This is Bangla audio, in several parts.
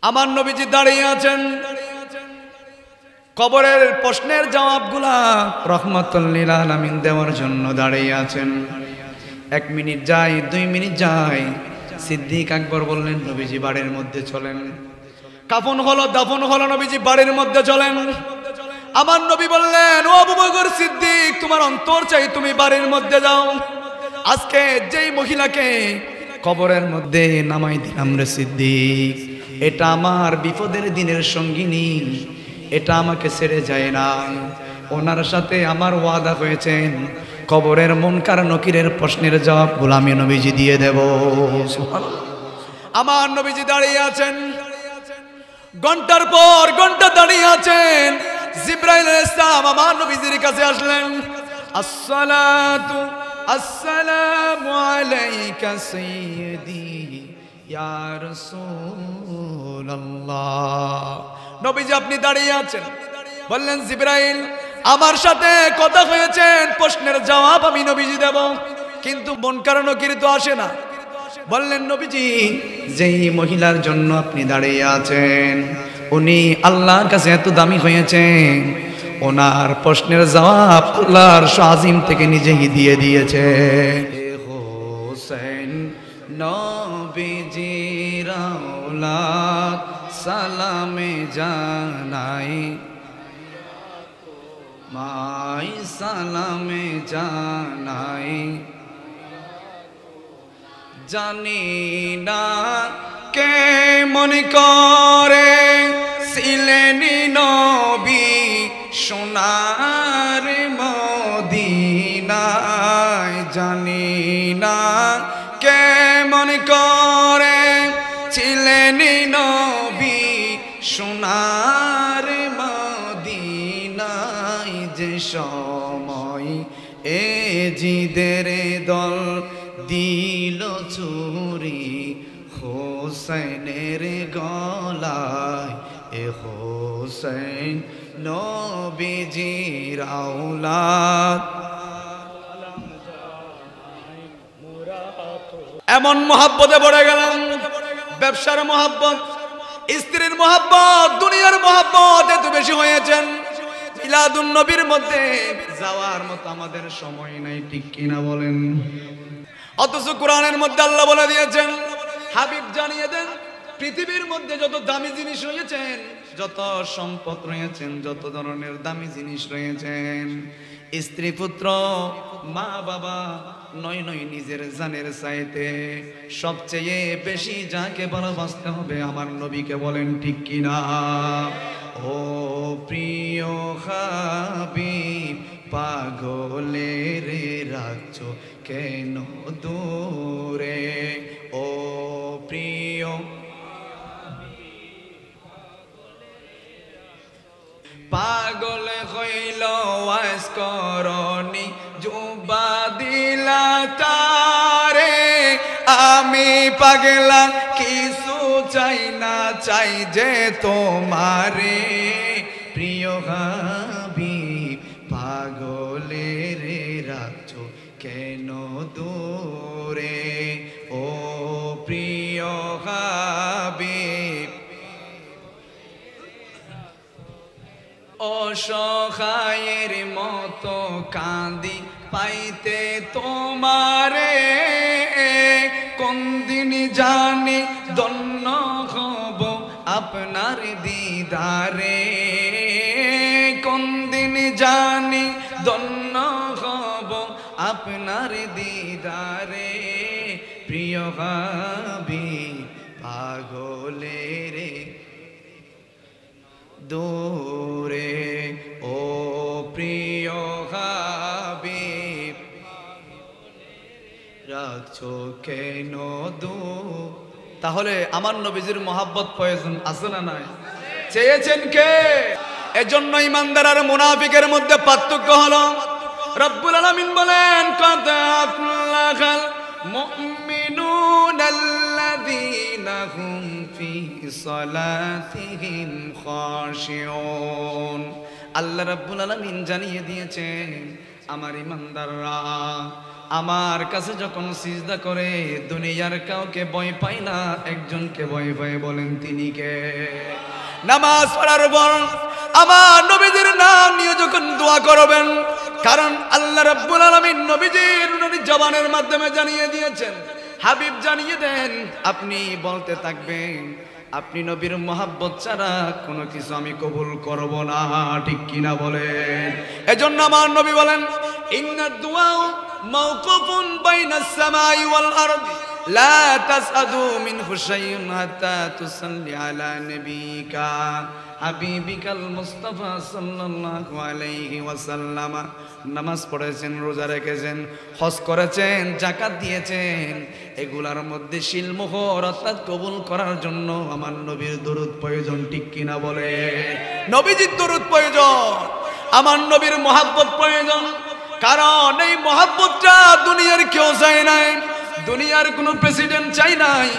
আমার নবীজি দাঁড়িয়ে আছেন, কবরের প্রশ্নের জবাবগুলা রহমাতুল লিল আলামিন দেওয়ার জন্য দাঁড়িয়ে আছেন। 1 মিনিট যায়, 2 মিনিট যায়, সিদ্দিক আকবর বললেন নবীজি বাড়ির মধ্যে চলেন। কাফন হলো, দাফন হলো, নবীজি বাড়ির মধ্যে চলেন। আমার নবী বললেন, ও আবু বকর সিদ্দিক, তোমার অন্তর চাই, তুমি বাড়ির মধ্যে যাও। আজকে যেই মহিলাকে কবরের মধ্যে নামাই দিলাম রে সিদ্দিক, এটা আমার বিপদের দিনের সঙ্গিনী, এটা আমাকে ছেড়ে যায় না। ওনার সাথে আমার ওয়াদা হয়েছেন, কবরের মুনকার নকিরের প্রশ্নের জবাবগুলো আমি নবীজি দিয়ে দেব। আমার নবীজি দাঁড়িয়ে আছেন, ঘন্টার পর ঘন্টা দাঁড়িয়ে আছেন। জিবরাইল আলাইহিস সালাম আমার নবীজির কাছে আসলেন। আসসালাতু আসসালামু আলাইকা সাইয়্যিদি ইয়া রাসূলুল্লাহ। নবীজি আপনি দাঁড়িয়ে আছেন, বললেন জিবরাইল আমার সাথে কথা হয়েছেন, প্রশ্নের জবাব আমি নবীজি দেব, কিন্তু মুনকার নকির তো আসে না। বললেন নবীজি যেই মহিলার জন্য আপনি দাঁড়িয়ে আছেন উনি আল্লাহর কাছে এত দামি হয়েছেন, ওনার প্রশ্নের জবাব আল্লাহর আজিম থেকে নিজেই দিয়ে দিয়েছে। হোসেন নবীজির আওলাদ সালামে জানাই, মাই সালামে জানাই, জানি না কে মনে করে ছিলেন নবী সোনার মদিনায়, জানি না কে মনে করে ছিলেন নবী সোনার মদিনায়, যে সময় এ জিদের দল দিল চুরি হোসেনের গলায়, এ হোসেন নবীজির আওলাদ। এমন মহাব্বতে পড়ে গেলাম, ব্যবসার মহাব্বত, স্ত্রীর মহাব্বত, দুনিয়ার মহাব্বত এত বেশি হয়েছেন, মিলাদুন নবীর মধ্যে যাওয়ার মতো আমাদের সময় নাই, ঠিক কিনা বলেন? অথচ কোরআনের মধ্যে আল্লাহ বলে দিয়েছেন, হাবিব জানিয়ে দেন পৃথিবীর মধ্যে যত দামি জিনিস রয়েছেন, যত সম্পদ রয়েছেন, যত ধরনের দামি জিনিস রয়েছেন, স্ত্রী পুত্র মা বাবা নয় নয় নিজের জানের চাইতে সবচেয়ে বেশি যাকে ভালোবাসতে হবে আমার নবীকে, বলেন ঠিক কিনা? ও প্রিয় হাবিব পাগলের রাখছো কেন দূরে, ও প্রিয় পাগল হইল ওয়াজ করনি জুবা দিলা তারে, আমি পাগলা কিছু চাই না, চাই যে তোমারে, প্রিয় হাবিব পাগলের রাখছো কেন দূরে, ও প্রিয় হাবিব। অসহায়ের মতো কাঁদি পাইতে তোমারে, কোন দিন জানি ধন্য হব আপনার দিদারে, কোন দিন জানি ধন্য হব আপনার দিদারে, প্রিয় হাবিব পাগলের দূরে, ও প্রিয় হাবিব রাখছো কেন দূর। তাহলে আমার নবীজির মহাব্বত প্রয়োজন আছে না নাই? চেয়েছেন কে? এজন্য ইমানদার আর মুনাফিকের মধ্যে পার্থক্য হলো। রব্বুল আলামিন বলেন, কদ আফলাহাল মুমিনুনাল্লাযীনা হুম ফি সালাতিহিম খাশিউন। আল্লাহ রাব্বুল আলামিন জানিয়ে দিয়েছেন আমার ইমানদাররা আমার কাছে যখন সিজদা করে দুনিয়ার কাউকে ভয় পায় না, একজনকে ভয় পায়, বলেন তিনি কে? নামাজ পড়ার পর আমার নবীজির নাম নিয়ে যখন দোয়া করবেন, কারণ আল্লাহ রাব্বুল আলামিন নবীজির জবানের মাধ্যমে জানিয়ে দিয়েছেন, হাবিব জানিয়ে দেন, আপনি বলতে থাকবেন, আপনি নবীর মহব্বত ছাড়া কোনো কিছু আমি কবুল করব না, ঠিক কিনা বলেন? এজন্য আমার নবী বলেন, ইন্নাদ দুআ মাওকুফুন বাইনাস সামাই ওয়াল আরদি লা তাসআদু মিনহু শাইউন হাত্তা তুসাল্লি আলা নাবিকা হাবিবিকাল মুস্তাফা সাল্লাল্লাহু আলাইহি ওয়াসাল্লাম। নামাজ পড়েছেন, রোজা রেখেছেন, হজ করেছেন, যাকাত দিয়েছেন, এগুলার মধ্যে শিলমোহর অর্থাৎ কবুল করার জন্য আমার নবীর দরুদ প্রয়োজন, ঠিক কিনা বলে? নবীজির দরুদ প্রয়োজন, আমার নবীর মহব্বত প্রয়োজন। কারণ এই মহব্বতটা দুনিয়ার কেউ চায় নাই, দুনিয়ার কোনো প্রেসিডেন্ট চাই নাই,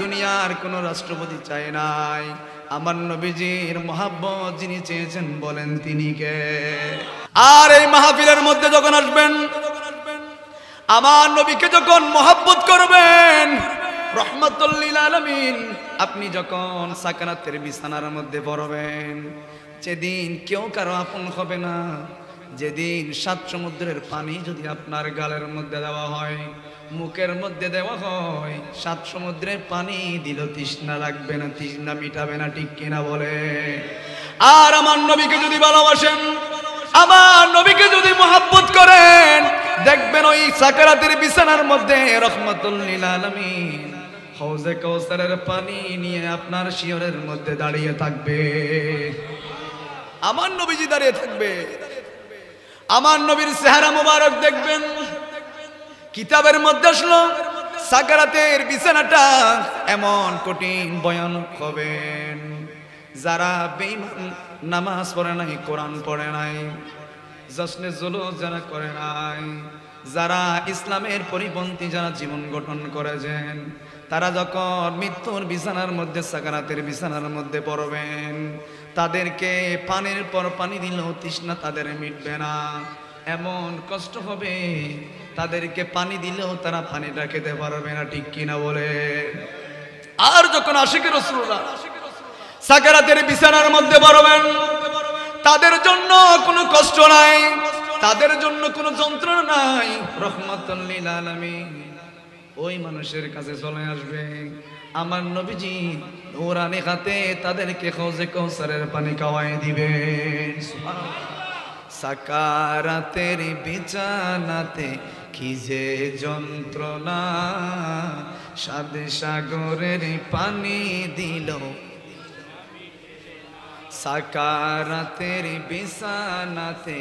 দুনিয়ার কোনো রাষ্ট্রপতি চাই নাই। আমার নবীজির মহব্বত যিনি চেয়েছেন, বলেন তিনি কে? আর এই মাহফিলের মধ্যে যখন আসবেন, আমার নবীকে যখন মহব্বত করবেন, রহমাতুল লিল আলামিন, আপনি যখন সাকারাতের বিছানার মধ্যে পড়বেন, যেদিন কেউ কারো আপন হবে না, যেদিন 7 সমুদ্রের পানি যদি আপনার গালের মধ্যে দেওয়া হয়, মুখের মধ্যে দেওয়া হয়, 7 সমুদ্রের পানি দিল তৃষ্ণা লাগবে না, তৃষ্ণা মিটাবে না, ঠিক কিনা বলে? আর আমার নবীকে যদি ভালোবাসেন, আমার নবীকে যদি মহব্বত করেন, দেখবেন ওই সাকারাতের বিছানার মধ্যে রহমাতুল লিল আলামিন হাউজে কাউসারের পানি নিয়ে আপনার শিয়রের মধ্যে দাঁড়িয়ে থাকবে। আমার নবীজি দাঁড়িয়ে থাকবে, আমার নবীর চেহারা মোবারক দেখবেন। কিতাবের মধ্যে আসলো সাকারাতের বিছানাটা এমন কঠিন ভয়ানক হবেন, যারা বেঈমান, নামাজ পড়ে নাই, কোরআন পড়ে নাই, জশ্নে জুলুস যারা করে নাই, যারা ইসলামের পরিপন্থী যারা জীবন গঠন করেছেন, তারা যখন মৃত্যুর বিছানার মধ্যে, সাকারাতের বিছানার মধ্যে পড়বেন, তাদেরকে পানির পর পানি দিলেও তৃষ্ণা তাদের মিটবে না, এমন কষ্ট হবে, তাদেরকে পানি দিলেও তারা পানিটা খেতে পারবে না, ঠিক কিনা বলে? আর যখন আশিকে রাসূলুল্লাহ সাকারাতের বিছানার মধ্যে পড়বেন, তাদের জন্য কোনো কষ্ট নাই, তাদের জন্য কোনো যন্ত্রণা নাই, রহমাতুল লিল আলামিন ওই মানুষের কাছে চলে আসবে। আমার নবীজি নূরানি হাতে তাদেরকে হাউজে কাউসারের পানি খাওয়াই দিবেন। সাকারাতের বিছানাতে কি যে যন্ত্রণা, সাদ সাগরের পানি দিল, সাকারাতের বিছানাতে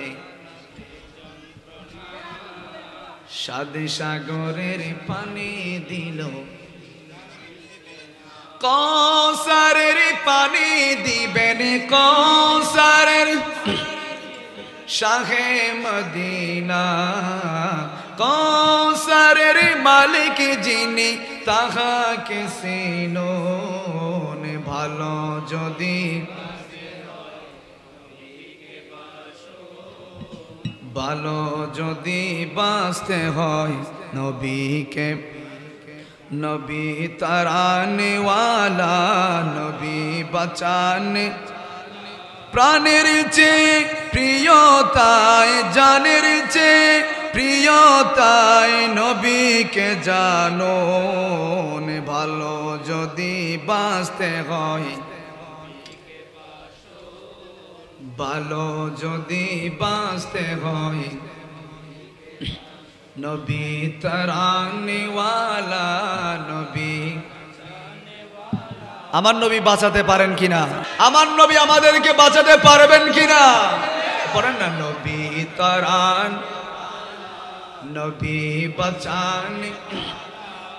সাদ সাগরের পানি দিল, কাউসারের পানি দিবেন, কাউসারের শাহে মদিনা, কাউসারের মালিক যিনি, তাহাকে চিনুন ভালো যদি, ভালো যদি বাঁচতে হয় নবীকে, নবী তারানে ওয়ালা, নবী বাঁচানে, প্রাণের চেয়ে প্রিয়তায়, জানের চেয়ে প্রিয়তায় নবীকে জানো, ভালো যদি বাঁচতে হয়, ভালো যদি বাঁচতে হয়, নবী তারানেওয়ালা, নবী। আমার নবী বাঁচাতে পারেন কিনা? আমার নবী আমাদেরকে বাঁচাতে পারবেন কিনা? বলেন না, নবী তারান, নবী বাঁচান,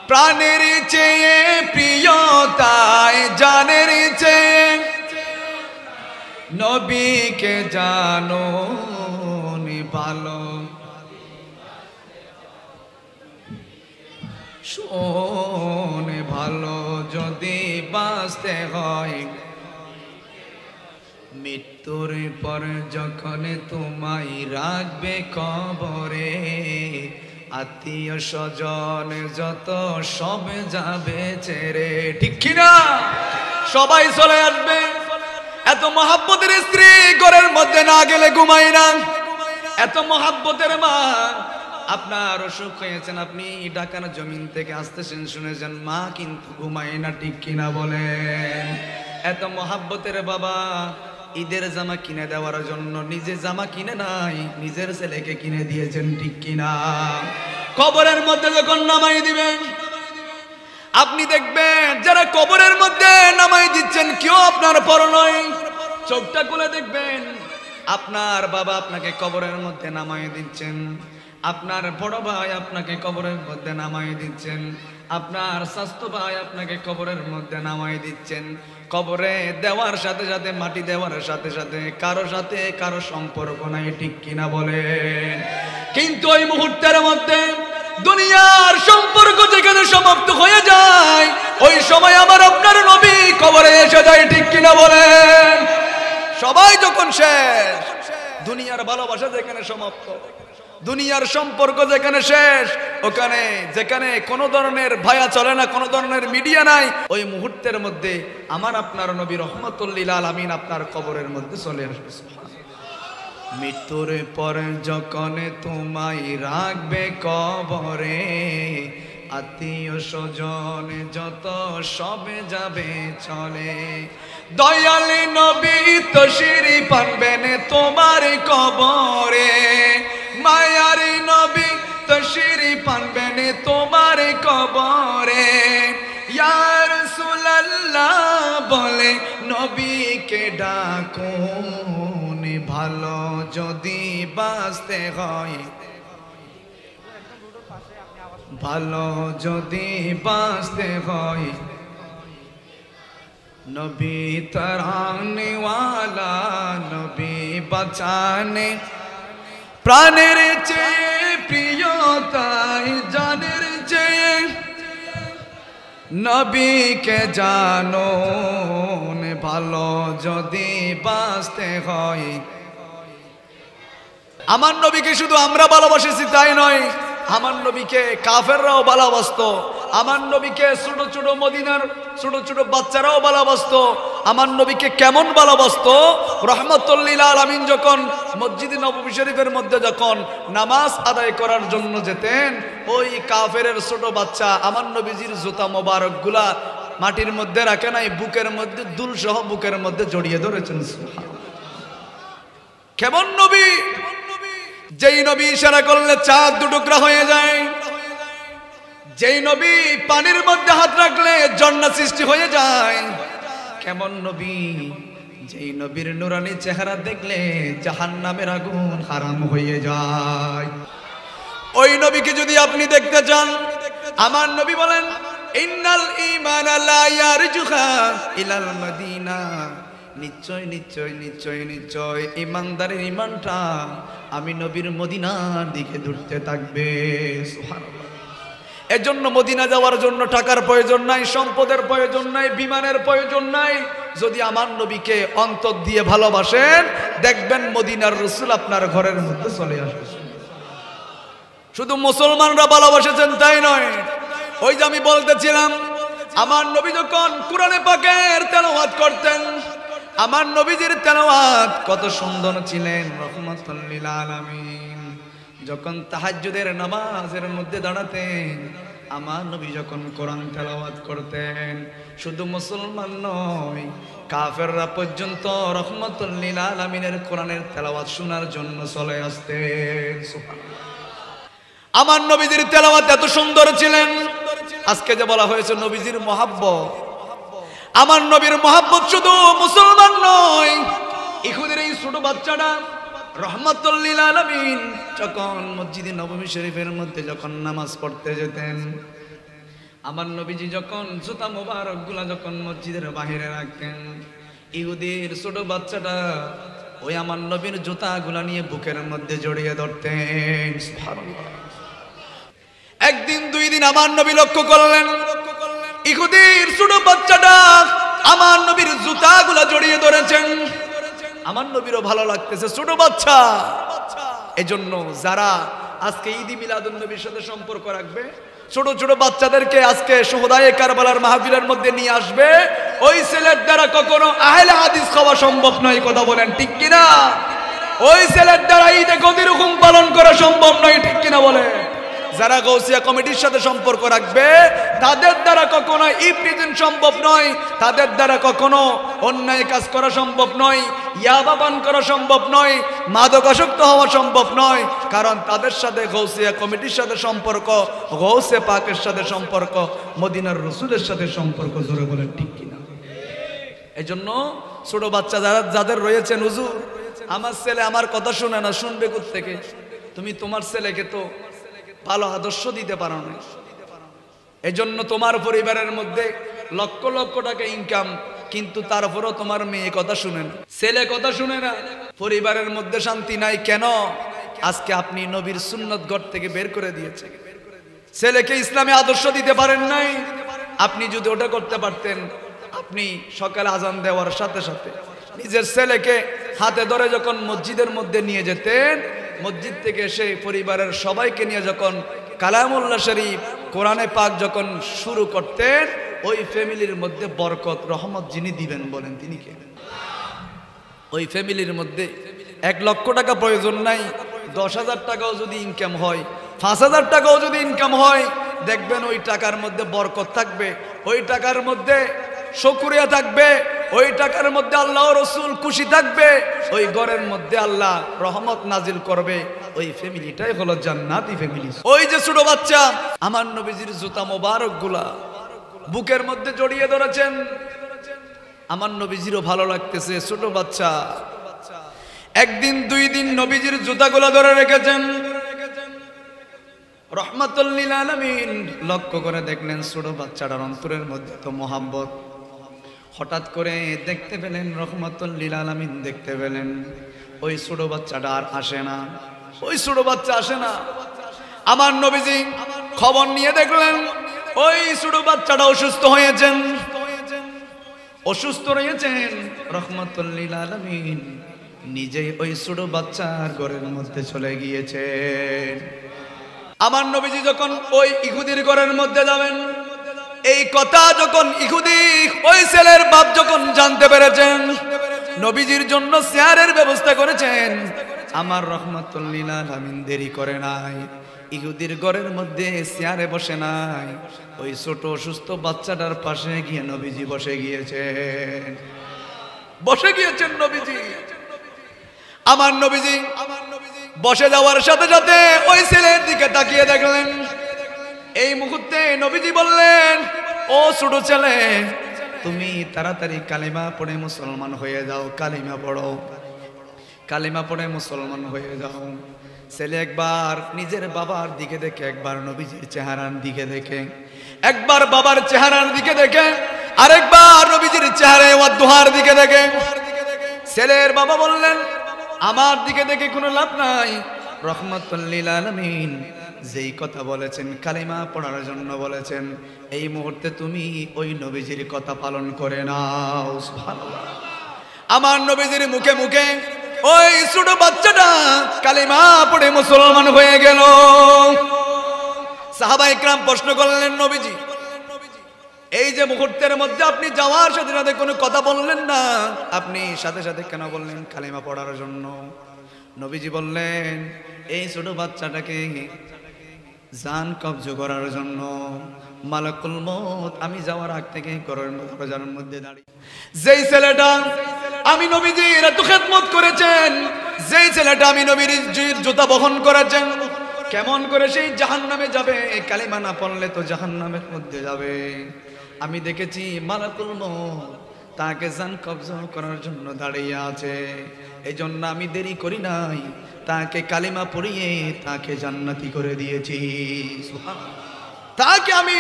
প্রাণের চেয়ে প্রিয়তায়, জানের চেয়ে নবীকে জানো ভালো, শোনে ভালো যদি বাঁচতে হয়, মৃত্যুর পর যখন তোমায় রাখবে কবরে, আত্মীয় স্বজন যত সব যাবে ছেড়ে, ঠিক কিনা? সবাই চলে আসবে। এত মহাব্বতের স্ত্রী ঘরের মধ্যে না গেলে ঘুমাই না। এত মহাব্বতের মা, আপনার অসুখ হয়েছেন, আপনি ঢাকার জমিন থেকে আসতেছেন, শুনেছেন, মা কিন্তু ঘুমায় না, ঠিক কিনা বলেন? এত মহাব্বতের বাবা ঈদের জামা কিনে দেওয়ার জন্য নিজে জামা কিনে নাই, নিজের ছেলেকে কিনে দিয়েছেন, ঠিক কিনা? কবরের মধ্যে যখন নামাই দিবেন, আপনি দেখবেন যারা কবরের মধ্যে নামাই দিচ্ছেন কেউ আপনার পর নয়। চোখটা খুলে দেখবেন আপনার বাবা আপনাকে কবরের মধ্যে নামাই দিচ্ছেন, আপনার বড় ভাই আপনাকে কবরের মধ্যে নামাই দিচ্ছেন, আপনার স্বাস্থ্য ভাই আপনাকে কবরের মধ্যে নামাই দিচ্ছেন। কবরে দেওয়ার সাথে সাথে, মাটি দেওয়ার সাথে সাথে কারো সাথে কারো সম্পর্ক নাই, ঠিক কিনা বলেন? কিন্তু ওই মুহূর্তের মধ্যে দুনিয়ার সম্পর্ক যেখানে সমাপ্ত হয়ে যায়, ওই সময় আমার আপনার নবী কবরে এসে যায়, ঠিক কিনা বলেন? সবাই যখন শেষ, দুনিয়ার ভালোবাসা যেখানে সমাপ্ত, দুনিয়ার সম্পর্ক যেখানে শেষ, ওখানে যেখানে কোনো ধরনের ভায়া চলে না, কোনো ধরনের মিডিয়া নাই, ওই মুহূর্তের মধ্যে আমার আপনার নবী রহমতুল লিল আলামিন আপনার কবরের মধ্যে চলে আসবে। মৃত্যুর পর যখন তোমায় রাখবে কবরে, আত্মীয় স্বজন যত সবে যাবে চলে, দয়াল নবী তশরিফ আনবেন তোমার কবরে, মায়ার নবী তশরিফ আনবেন তোমার কবরে। ইয়া রাসূলুল্লাহ বলে নবীকে ডাকুন, ভালো যদি বাঁচতে হয়, ভালো যদি বাঁচতে হয়, নবী তরানে ওয়ালা, নবী বাঁচানে প্রাণের চেয়ে প্রিয়, তাই জানের চেয়ে নবীকে জানো, ভালো যদি বাঁচতে হয়। আমার নবীকে শুধু আমরা ভালোবাসেছি তাই নয়, আমার নবীকে কাফেররাও ভালোবাসতো, আমার নবীকে ছোট ছোট মদিনার ছোট ছোট বাচ্চারাও ভালোবাসতো। আমার নবীকে কেমন ভালোবাসতো? রহমতুল লিল আলামিন যখন মসজিদ নববী শরীফের মধ্যে যখন নামাজ আদায় করার জন্য যেতেন, ওই কাফেরের ছোট বাচ্চা আমার নবীজির জুতা মোবারক গুলা মাটির মধ্যে রাখে নাই, বুকের মধ্যে দুল সহ বুকের মধ্যে জড়িয়ে ধরেছেন। কেমন নবী? যেই নবী ইশারা করলে চাঁদ দুটুকরা হয়ে যায়, যেই নবী পানির মধ্যে হাত রাখলে জান্নাত সৃষ্টি হয়ে যায়। কেমন নবী? যেই নবীর নুরানি চেহারা দেখলে জাহান্নামের আগুন হারাম হয়ে যায়। ওই নবীকে যদি আপনি দেখতে চান, আমার নবী বলেন ইন্নাল ঈমানা লা ইয়ারজুহা ইলাল মদিনা, নিশ্চয় নিশ্চয় নিশ্চয় নিশ্চয় ইমানদারের ইমানটা আমি নবীর মদিনার দিকে দৌড়তে থাকবে। সুবহানাল্লাহ। এজন্য মদিনা যাওয়ার জন্য টাকার প্রয়োজন নাই, সম্পদের প্রয়োজন নাই, বিমানের প্রয়োজন নাই। যদি আমার নবীকে অন্তর দিয়ে ভালোবাসেন, দেখবেন মদিনার রাসূল আপনার ঘরের মধ্যে চলে আসবে। শুধু মুসলমানরা ভালোবাসেছেন তাই নয়, ওই যে আমি বলতেছিলাম, আমার নবী যখন কোরআনে পাকের তেলাওয়াত করতেন, আমার নবীজির তেলাওয়াত কত সুন্দর ছিলেন, রহমাতুল লিল আলামিন। যখন তাহাজ্জুদের নামাজের মধ্যে দাঁড়াতেন, আমার নবী যখন কোরআন তেলাওয়াত করতেন, শুধু মুসলমান নয়, কাফেররা পর্যন্ত রহমাতুল লিল আলামিনের কোরআনের তেলাওয়াত শোনার জন্য চলে আসতেন। সুবহানাল্লাহ। আমার নবীজির তেলাওয়াত এত সুন্দর ছিলেন। আজকে যে বলা হয়েছে নবীজির মহাব্বত, আমার নবীর মহাব্বত শুধু মুসলমান নয়, ইহুদির এই ছোট বাচ্চাটা রহমাতুল লিল আলামিন যখন মসজিদে নববী শরীফের মধ্যে যখন নামাজ পড়তে যেতেন, আমার নবীজি যখন জুতা মোবারক গুলা যখন মসজিদের বাহিরে রাখতেন, ইহুদির ছোট বাচ্চাটা ওই আমার নবীর জুতা গুলা নিয়ে বুকের মধ্যে জড়িয়ে ধরতেন। সুবহানাল্লাহ। একদিন দুই দিন আমার নবী লক্ষ্য করলেন, ইহুদির ছোট বাচ্চাটা আমার নবীর জুতাগুলা জড়িয়ে ধরেছেন। আমার নবীরও ভালো লাগতেছে, ছোট বাচ্চা। এজন্য যারা আজকে ঈদ মিলাদুন নবীর সাথে সম্পর্ক রাখবে, ছোট ছোট বাচ্চাদেরকে আজকে শুহাদায়ে কারবালার মাহফিলের মধ্যে নিয়ে আসবে, ওই ছেলের দ্বারা কখনো আহলে হাদিস হওয়া সম্ভব নয়। কথা বলেন ঠিক কিনা? ওই ছেলের দ্বারা ঈদে গদির হুকুম পালন করা সম্ভব নয়, ঠিক কিনা বলে? যারা গাউসিয়া কমিটির সাথে সম্পর্ক রাখবে তাদের দ্বারা কখনো ইফতিজিন সম্ভব নয়, তাদের দ্বারা কখনো অন্যায় কাজ করা সম্ভব নয়, ইয়াবা পান করা সম্ভব নয়, মাদকাসক্ত হওয়া সম্ভব নয়, কারণ তাদের সাথে গাউসিয়া কমিটির সাথে সম্পর্ক, গাউসে পাকের সাথে সম্পর্ক, মদিনার রাসূলের সাথে সম্পর্ক। জোরে বলেন ঠিক কিনা? এজন্য ছোট বাচ্চা যাদের রয়েছেন, হুজুর আমার ছেলে আমার কথা শুনে না, শুনবে কোত্থেকে? তুমি তোমার ছেলেকে তো ভালো আদর্শ দিতে পারো না। এজন্য তোমার পরিবারের মধ্যে লক্ষ লক্ষ টাকা ইনকাম, কিন্তু তারপরও তোমার মেয়ে কথা শুনে না, ছেলে কথা শুনে না, পরিবারের মধ্যে শান্তি নাই। কেন? আজকে আপনি নবীর সুন্নত ঘর থেকে বের করে দিয়েছেন, ছেলেকে ইসলামে আদর্শ দিতে পারেন নাই। আপনি যদি ওটা করতে পারতেন, আপনি সকালে আজান দেওয়ার সাথে সাথে নিজের ছেলেকে হাতে ধরে যখন মসজিদের মধ্যে নিয়ে যেতেন, মসজিদ থেকে এসে পরিবারের সবাইকে নিয়ে যখন কালামুল্লাহ শরীফ কোরআনে পাক যখন শুরু করতেন, ওই ফ্যামিলির মধ্যে বরকত রহমত যিনি দিবেন বলেন তিনি কে? ওই ফ্যামিলির মধ্যে 1 লক্ষ টাকা প্রয়োজন নাই, 10,000 টাকাও যদি ইনকাম হয়, 5,000 টাকাও যদি ইনকাম হয়, দেখবেন ওই টাকার মধ্যে বরকত থাকবে, ওই টাকার মধ্যে শুকরিয়া থাকবে, ওই টাকার মধ্যে আল্লাহ রাসূল খুশি থাকবে, ওই ঘরের মধ্যে আল্লাহ রহমত নাজিল করবে। ওই ফ্যামিলিটাই হলো জান্নাতি ফ্যামিলি। ওই যে ছোট বাচ্চা আমার নবীজির জুতা মোবারক গুলা বুকের মধ্যে জড়িয়ে ধরেছেন, আমার নবীজিরও ভালো লাগতেছে। ছোট বাচ্চা একদিন 2 দিন নবীজির জুতাগুলা ধরে রেখেছেন। রহমাতুল লিল আলামিন লক্ষ্য করে দেখলেন ছোট বাচ্চাটার অন্তরের মধ্যে তো মোহাব্বত। হঠাৎ করে দেখতে পেলেন, রহমাতুল লিল আলামিন দেখতে পেলেন ওই ছোট বাচ্চাটা আর আসে না, ওই ছোট বাচ্চা আসে না। আমার নবীজি খবর নিয়ে দেখলেন ওই ছোট বাচ্চাটা অসুস্থ হয়েছেন, অসুস্থ রয়েছেন। রহমাতুল লিল আলামিন নিজেই ওই ছোট বাচ্চার ঘরের মধ্যে চলে গিয়েছেন। আমার নবীজি যখন ওই ইহুদির ঘরের মধ্যে যাবেন, এই কথা যখন ইহুদি ওই ছেলের বাপ যখন জানতে পেরেছেন, নবীজির জন্য চেয়ারের ব্যবস্থা করেছেন। আমার রহমাতুল লিল আলামিন দেরি করে নাই, ইহুদির ঘরের মধ্যে চেয়ারে বসে নাই, ওই ছোট অসুস্থ বাচ্চাটার পাশে গিয়ে নবীজি বসে গিয়েছেন, বসে গিয়েছেন নবীজি। আমার নবীজি বসে যাওয়ার সাথে সাথে ওই ছেলের দিকে তাকিয়ে দেখলেন। এই মুহূর্তে নবীজি বললেন, ও ছোট ছেলে, তুমি তাড়াতাড়ি কালিমা পড়ে মুসলমান হয়ে যাও, কালিমা পড়ো, কালিমা পড়ে মুসলমান হয়ে যাও। ছেলে একবার নিজের বাবার দিকে দেখে, একবার নবীজির চেহারার দিকে দেখে, একবার বাবার চেহারার দিকে দেখে, আরেকবার নবীজির চেহারায় ওয়া দুহার দিকে দেখে। ছেলের বাবা বললেন, আমার দিকে দেখে কোনো লাভ নাই, রহমাতুল লিল আলামিন যেই কথা বলেছেন, কালিমা পড়ার জন্য বলেছেন, এই মুহূর্তে তুমি ওই নবীজির কথা পালন করে নাও। সুবহানাল্লাহ। আমার নবীজির মুখে মুখে ওই ছোট বাচ্চাটা কালিমা পড়ে মুসলমান হয়ে গেল। সাহাবায়ে কেরাম প্রশ্ন করলেন, নবীজি এই যে মুহূর্তের মধ্যে আপনি যাওয়ার সাথে সাথে কোনো কথা বললেন না, আপনি সাথে সাথে কেন বললেন কালিমা পড়ার জন্য? নবীজি বললেন, এই ছোট বাচ্চাটাকে জান কবজ করার জন্য মালাকুল মউত আমি যাওয়ার আগ থেকে ঘরের দরজার মধ্যে দাঁড়িয়ে, যেই ছেলেটা আমি নবীজির এত খেদমত করেছেন, যেই ছেলেটা আমি নবীর জুতা বহন করেছেন, কেমন করে সেই জাহান্নামে যাবে? কালিমা না পড়লে তো জাহান্নামের মধ্যে যাবে। আমি দেখেছি মালাকুল মউত তাকে জান কবজ করার জন্য দাঁড়িয়ে আছে, এই জন্য আমি দেরি করি নাই, তাকে কালিমা পড়িয়ে তাকে জান্নাতি করে দিয়েছি। সুবহানাল্লাহ। তাকে আমি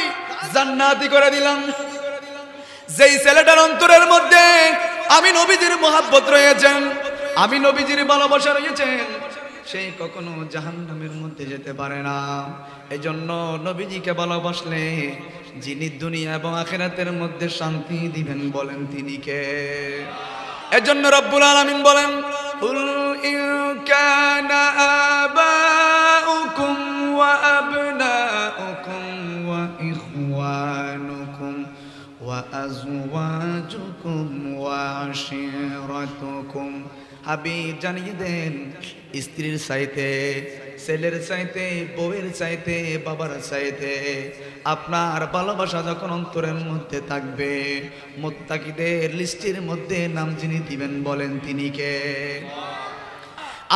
জান্নাতি করে দিলাম। যেই ছেলেটার অন্তরের মধ্যে আমি নবীজির মহব্বত রয়েছেন, আমি নবীজির ভালোবাসা রয়েছেন, সেই কখনো জাহান্নামের মধ্যে যেতে পারে না। এজন্য নবীজিকে ভালোবাসলে যিনি দুনিয়া এবং আখিরাতের মধ্যে শান্তি দিবেন বলেন তিনি কে? এজন্য রব্বুল আলামিন বলেন, কুল ইন কানা আবাউকুম আজওয়াজুকুম ওয়া আশিরাতুকুম। হাবিব জানিয়ে দেন, স্ত্রীর চাইতে, ছেলের চাইতে, বউয়ের চাইতে, বাবার চাইতে আপনার ভালোবাসা যখন অন্তরের মধ্যে থাকবে, মুত্তাকিদের লিস্টের মধ্যে নাম যিনি দিবেন বলেন তিনি কে?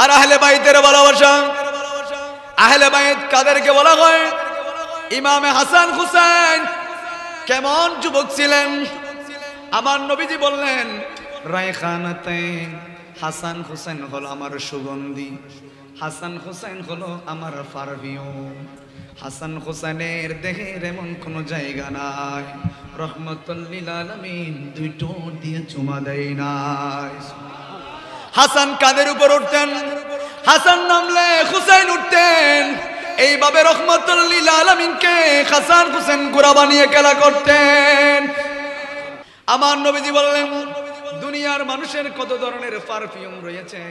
আর আহলে বাইতের ভালোবাসা, আহলে বাইত কাদেরকে বলা হয়? ইমামে হাসান হুসাইন কেমন যুবক ছিলেন? আমার নবীজি বললেন, রায়খানাতাইন, হাসান হুসাইন হলো আমার সুগন্ধি, হাসান হুসাইন হলো আমার পারফিউম। হাসান হুসাইনের দেহের এমন কোন জায়গা নাই রহমাতুল লিল আলামিন দুই ঠোঁট দিয়ে চুমা দেয় নাই। হাসান কাদের উপর উঠতেন? হাসান নামলে হুসাইন উঠতেন। এইভাবে রহমাতুল লিল আলামিনকে হাসান হুসাইন গোরা বানিয়ে খেলা করতেন। আমার নবীজি বললেন, দুনিয়ার মানুষের কত ধরনের পারফিউম রয়েছে,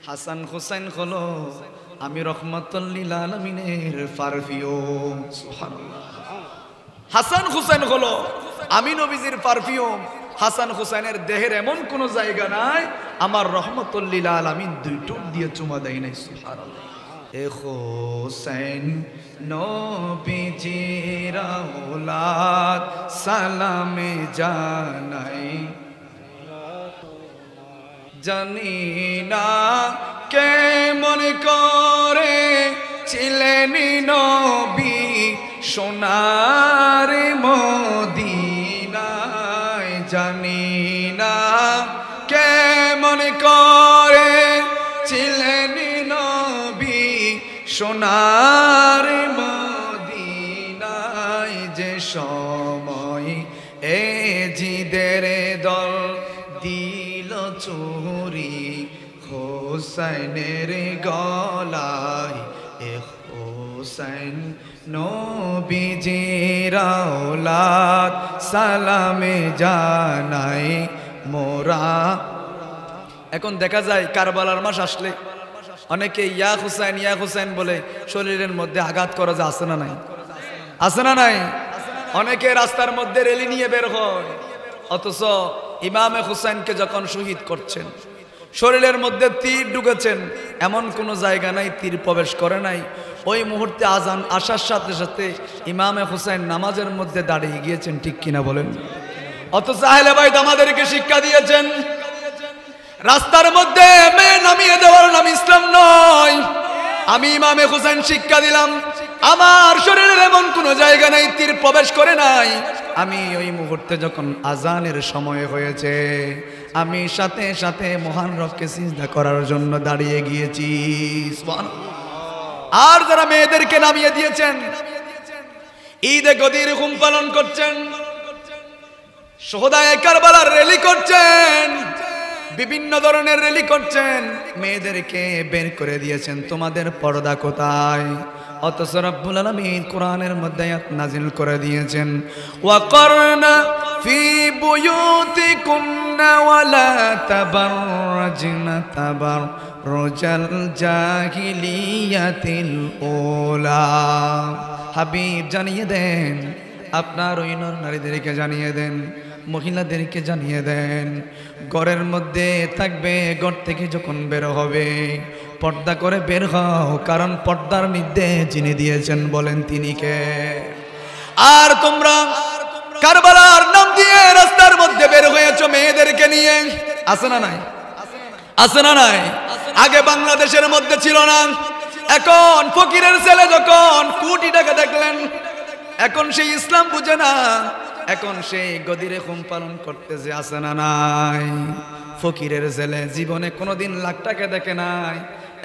হাসান হুসাইন হলো আমি রহমাতুল লিল আলামিনের পারফিউম। সুবহানাল্লাহ। হাসান হুসাইন হলো আমি নবীজির পারফিউম। হাসান হুসাইনের দেহের এমন কোন জায়গা নাই আমার রহমাতুল লিল আলামিন দুই ঠোঁট দিয়ে চুমা দেয় নাই। সুবহানাল্লাহ। এ হুসাইন নবীজির আওলাদ সালামে জানাই, জানি না কেমন করে ছিলেন নবী সোনার মদিনায়, জানি না কেমন করে ছিলেন নবী সোনার মদিনায়, যে সময় এ জিদের দল দিল চুরি হোসাইনের গলায়, এ হোসাইন নবীজির আওলাদ সালামে জানাই মোরা। এখন দেখা যায় কারবালার মাস আসলে অনেকে ইয়া হুসাইন বলে শরীরের মধ্যে আঘাত করা যায়, আছে না নাই? আছে না নাই? অনেকে রাস্তার মধ্যে রেলি নিয়ে বের হয়, অথচ ইমামে হুসাইনকে যখন শহীদ করছেন, শরীরের মধ্যে তীর ঢুকেছেন, এমন কোনো জায়গা নাই তীর প্রবেশ করে নাই। ওই মুহূর্তে আজান আসার সাথে সাথে ইমামে হুসাইন নামাজের মধ্যে দাঁড়িয়ে গিয়েছেন, ঠিক কিনা বলেন? অথচ আহলে বাইত আমাদেরকে শিক্ষা দিয়েছেন, রাস্তার মধ্যে মেয়ে নামিয়ে দেওয়ার নাম ইসলাম নয়। আমি ইমামে হুসাইন শিক্ষা দিলাম, আমার শরীরের এমন কোনো জায়গা নাই তীর প্রবেশ করে নাই। আমি ওই মুহূর্তে যখন আজানের সময় হয়েছে, আমি সাথে সাথে মহান রবকে সিজদা করার জন্য দাঁড়িয়ে গিয়েছি। আর যারা মেয়েদেরকে নামিয়ে দিয়েছেন, ঈদে গদির হুম পালন করছেন, শোহদায়ে কারবালার র্যালি করছেন, বিভিন্ন ধরনের র্যালি করছেন, মেয়েদেরকে বের করে দিয়েছেন, তোমাদের পর্দা কোথায়? অথচ রব্বুল আলামিন কোরআনের মধ্যে আয়াত নাজিল করে দিয়েছেন, ওয়াকারনা ফি বুয়ুতিকুন্না ওয়ালা তাবাররাজনা তাবাররুজাল জাহিলিয়াতিল উলা। হাবিব জানিয়ে দেন, আপনার ওই নর নারীদেরকে জানিয়ে দেন, মহিলাদেরকে জানিয়ে দেন, ঘরের মধ্যে থাকবে, ঘর থেকে যখন বের হবে পর্দা করে বের হও, কারণ পর্দার নির্দেশ যিনি দিয়েছেন বলেন তিনি কে? আর তোমরা কারবালার নাম দিয়ে রাস্তার মধ্যে বের হয়েছো মেয়েদেরকে নিয়ে, আছে না নাই? আছে না নাই? আগে বাংলাদেশের মধ্যে ছিল না, এখন ফকিরের ছেলে যখন কোটি টাকা দেখলেন, এখন সেই ইসলাম বুঝে না, এখন সেই গদিরে হুম পালন করতেছে, আছে না নাই? ফকিরের ছেলে জীবনে কোনোদিন লাখ টাকা দেখে নাই,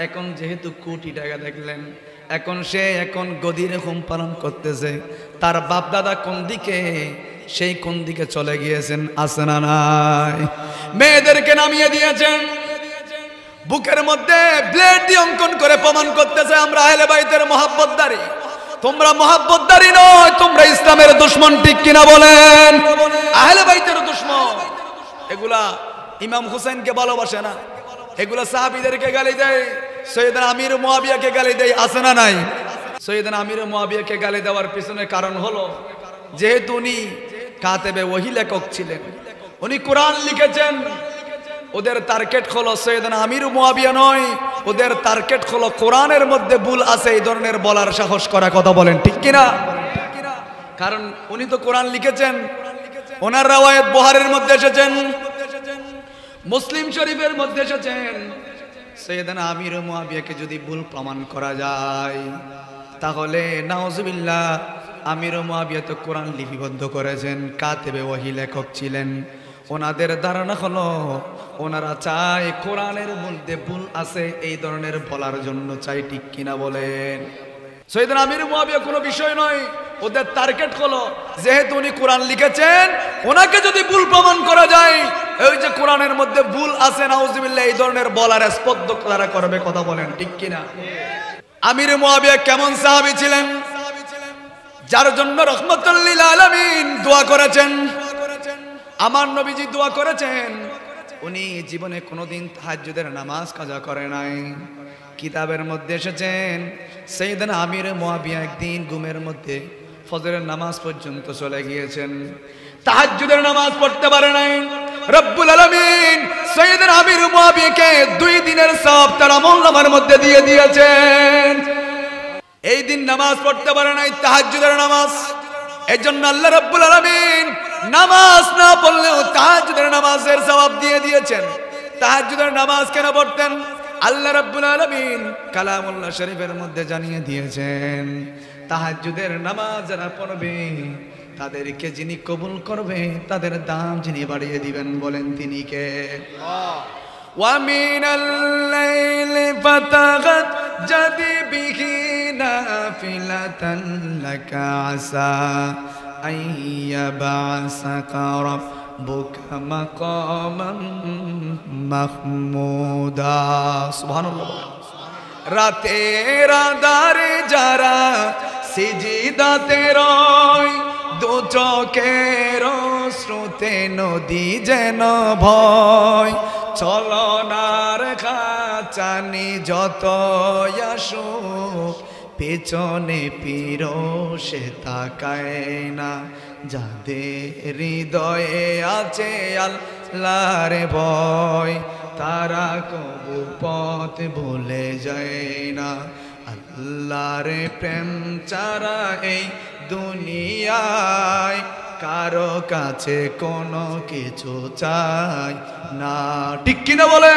এখন যেহেতু কোটি টাকা দেখলেন, এখন সে এখন গদিরে হুম পালন করতেছে। তার বাপ দাদা কোন দিকে, সেই কোন দিকে চলে গিয়েছেন, আছে না নাই? মেয়েদেরকে নামিয়ে দিয়েছেন, বুকের মধ্যে ব্লেড দিয়ে অঙ্কন করে প্রমাণ করতেছে আমরা আহলে বাইতের মহব্বতদারি। তোমরা মহব্বতদারি নয়, তোমরা ইসলামের দুশমন, ঠিক কিনা বলেন? আহলে বাইতের দুশমন। এগুলা ইমাম হুসাইনকে ভালোবাসে না, এগুলা সাহাবীদেরকে গালি দেয়, সৈয়দনা আমির মুয়াবিয়াকে গালি দেয়, আছে না নাই? সৈয়দনা আমির মুয়াবিয়াকে গালি দেওয়ার পিছনে কারণ হলো, যেহেতু উনি কাতেবে ওহী লেখক ছিলেন, উনি কোরআন লিখেছেন। ওদের টার্গেট হলো সৈয়দনা আমির মুয়াবিয়া নয়, ওদের টার্গেট হলো কোরআনের মধ্যে ভুল আছে এই ধরনের বলার সাহস করা। কথা বলেন ঠিক কিনা? কারণ উনি তো কোরআন লিখেছেন, ওনার রাওয়ায়াত বুখারীর মধ্যে এসেছেন, মুসলিম শরীফের মধ্যে এসেছেন। সৈয়দনা আমির মুয়াবিয়াকে যদি ভুল প্রমাণ করা যায় তাহলে নাউজুবিল্লাহ, আমির মুয়াবিয়া তো কোরআন লিপিবদ্ধ করেছেন, কাতেবে ওহী লেখক ছিলেন। ওনাদের ধারণা হলো ওনারা চায় কোরআনের মধ্যে ভুল আছে এই ধরনের বলার জন্য চাই, ঠিক কিনা বলেন? সৈয়দনা আমির মুয়াবিয়া কোনো বিষয় নয়, ওদের টার্গেট হলো যেহেতু উনি কোরআন লিখেছেন, ওনাকে যদি ভুল প্রমাণ করা যায়, এই যে কোরআনের মধ্যে ভুল আছে নাউজুবিল্লাহ, এই ধরনের বলার স্পর্ধ তারা করবে। কথা বলেন ঠিক কিনা? আমির মুয়াবিয়া কেমন সাহাবী ছিলেন, যার জন্য রাহমাতুল লিল আলামিন দোয়া করেছেন, আমার নবীজি দোয়া করেছেন। উনি জীবনে কোনোদিন তাহাজ্জুদের নামাজ কাজা করে নাই। কিতাবের মধ্যে এসেছেন সাইয়েদনা আমির মুয়াবিয়া একদিন ঘুমের মধ্যে ফজরের নামাজ পর্যন্ত চলে গিয়েছেন, তাহাজ্জুদের নামাজ পড়তে পারে নাই। রব্বুল আলামিন সাইয়েদনা আমির মুয়াবিয়াকে 2 দিনের সওয়াব তার আমলনামার মধ্যে দিয়ে দিয়েছেন। এই দিন নামাজ পড়তে পারে নাই, তাহাজ্জুদের নামাজ। এজন্য আল্লাহ রাব্বুল আলামিন নামাজ না পড়লেও তাহাজ্জুদের নামাজের সওয়াব দিয়ে দিয়েছেন। তাহাজ্জুদের নামাজ কেন পড়তেন? আল্লাহ রাব্বুল আলামিন কালামুল্লাহ শরীফের মধ্যে জানিয়ে দিয়েছেন, তাহাজ্জুদের নামাজ যারা পড়বে তাদেরকে যিনি কবুল করবে তাদের দাম যিনি বাড়িয়ে দিবেন, বলেন তিনি কে? ওয়া মিনাল লাইলি ফাতাহাজ্জাদ বিহি নাফিলাতান লাকা আসা আইয়াবাসাকা রাব্বুকা মাকামান মাহমুদা। সুবহানাল্লাহ। রাতের আঁধারে যারা সিজদাতে রয়, দু চোখের স্রোতে নদী যেন ভয়, চলনার খাচানি যত আসুক পেছনে পিরো সে তাকায় না, যাদের হৃদয়ে আছে আল্লাহর ভয় তারা কবু পথ ভুলে যায় না। আল্লাহর প্রেম ছাড়া এই দুনিয়ায় কারো কাছে কোনো কিছু চাই না, ঠিক কিনা বলে?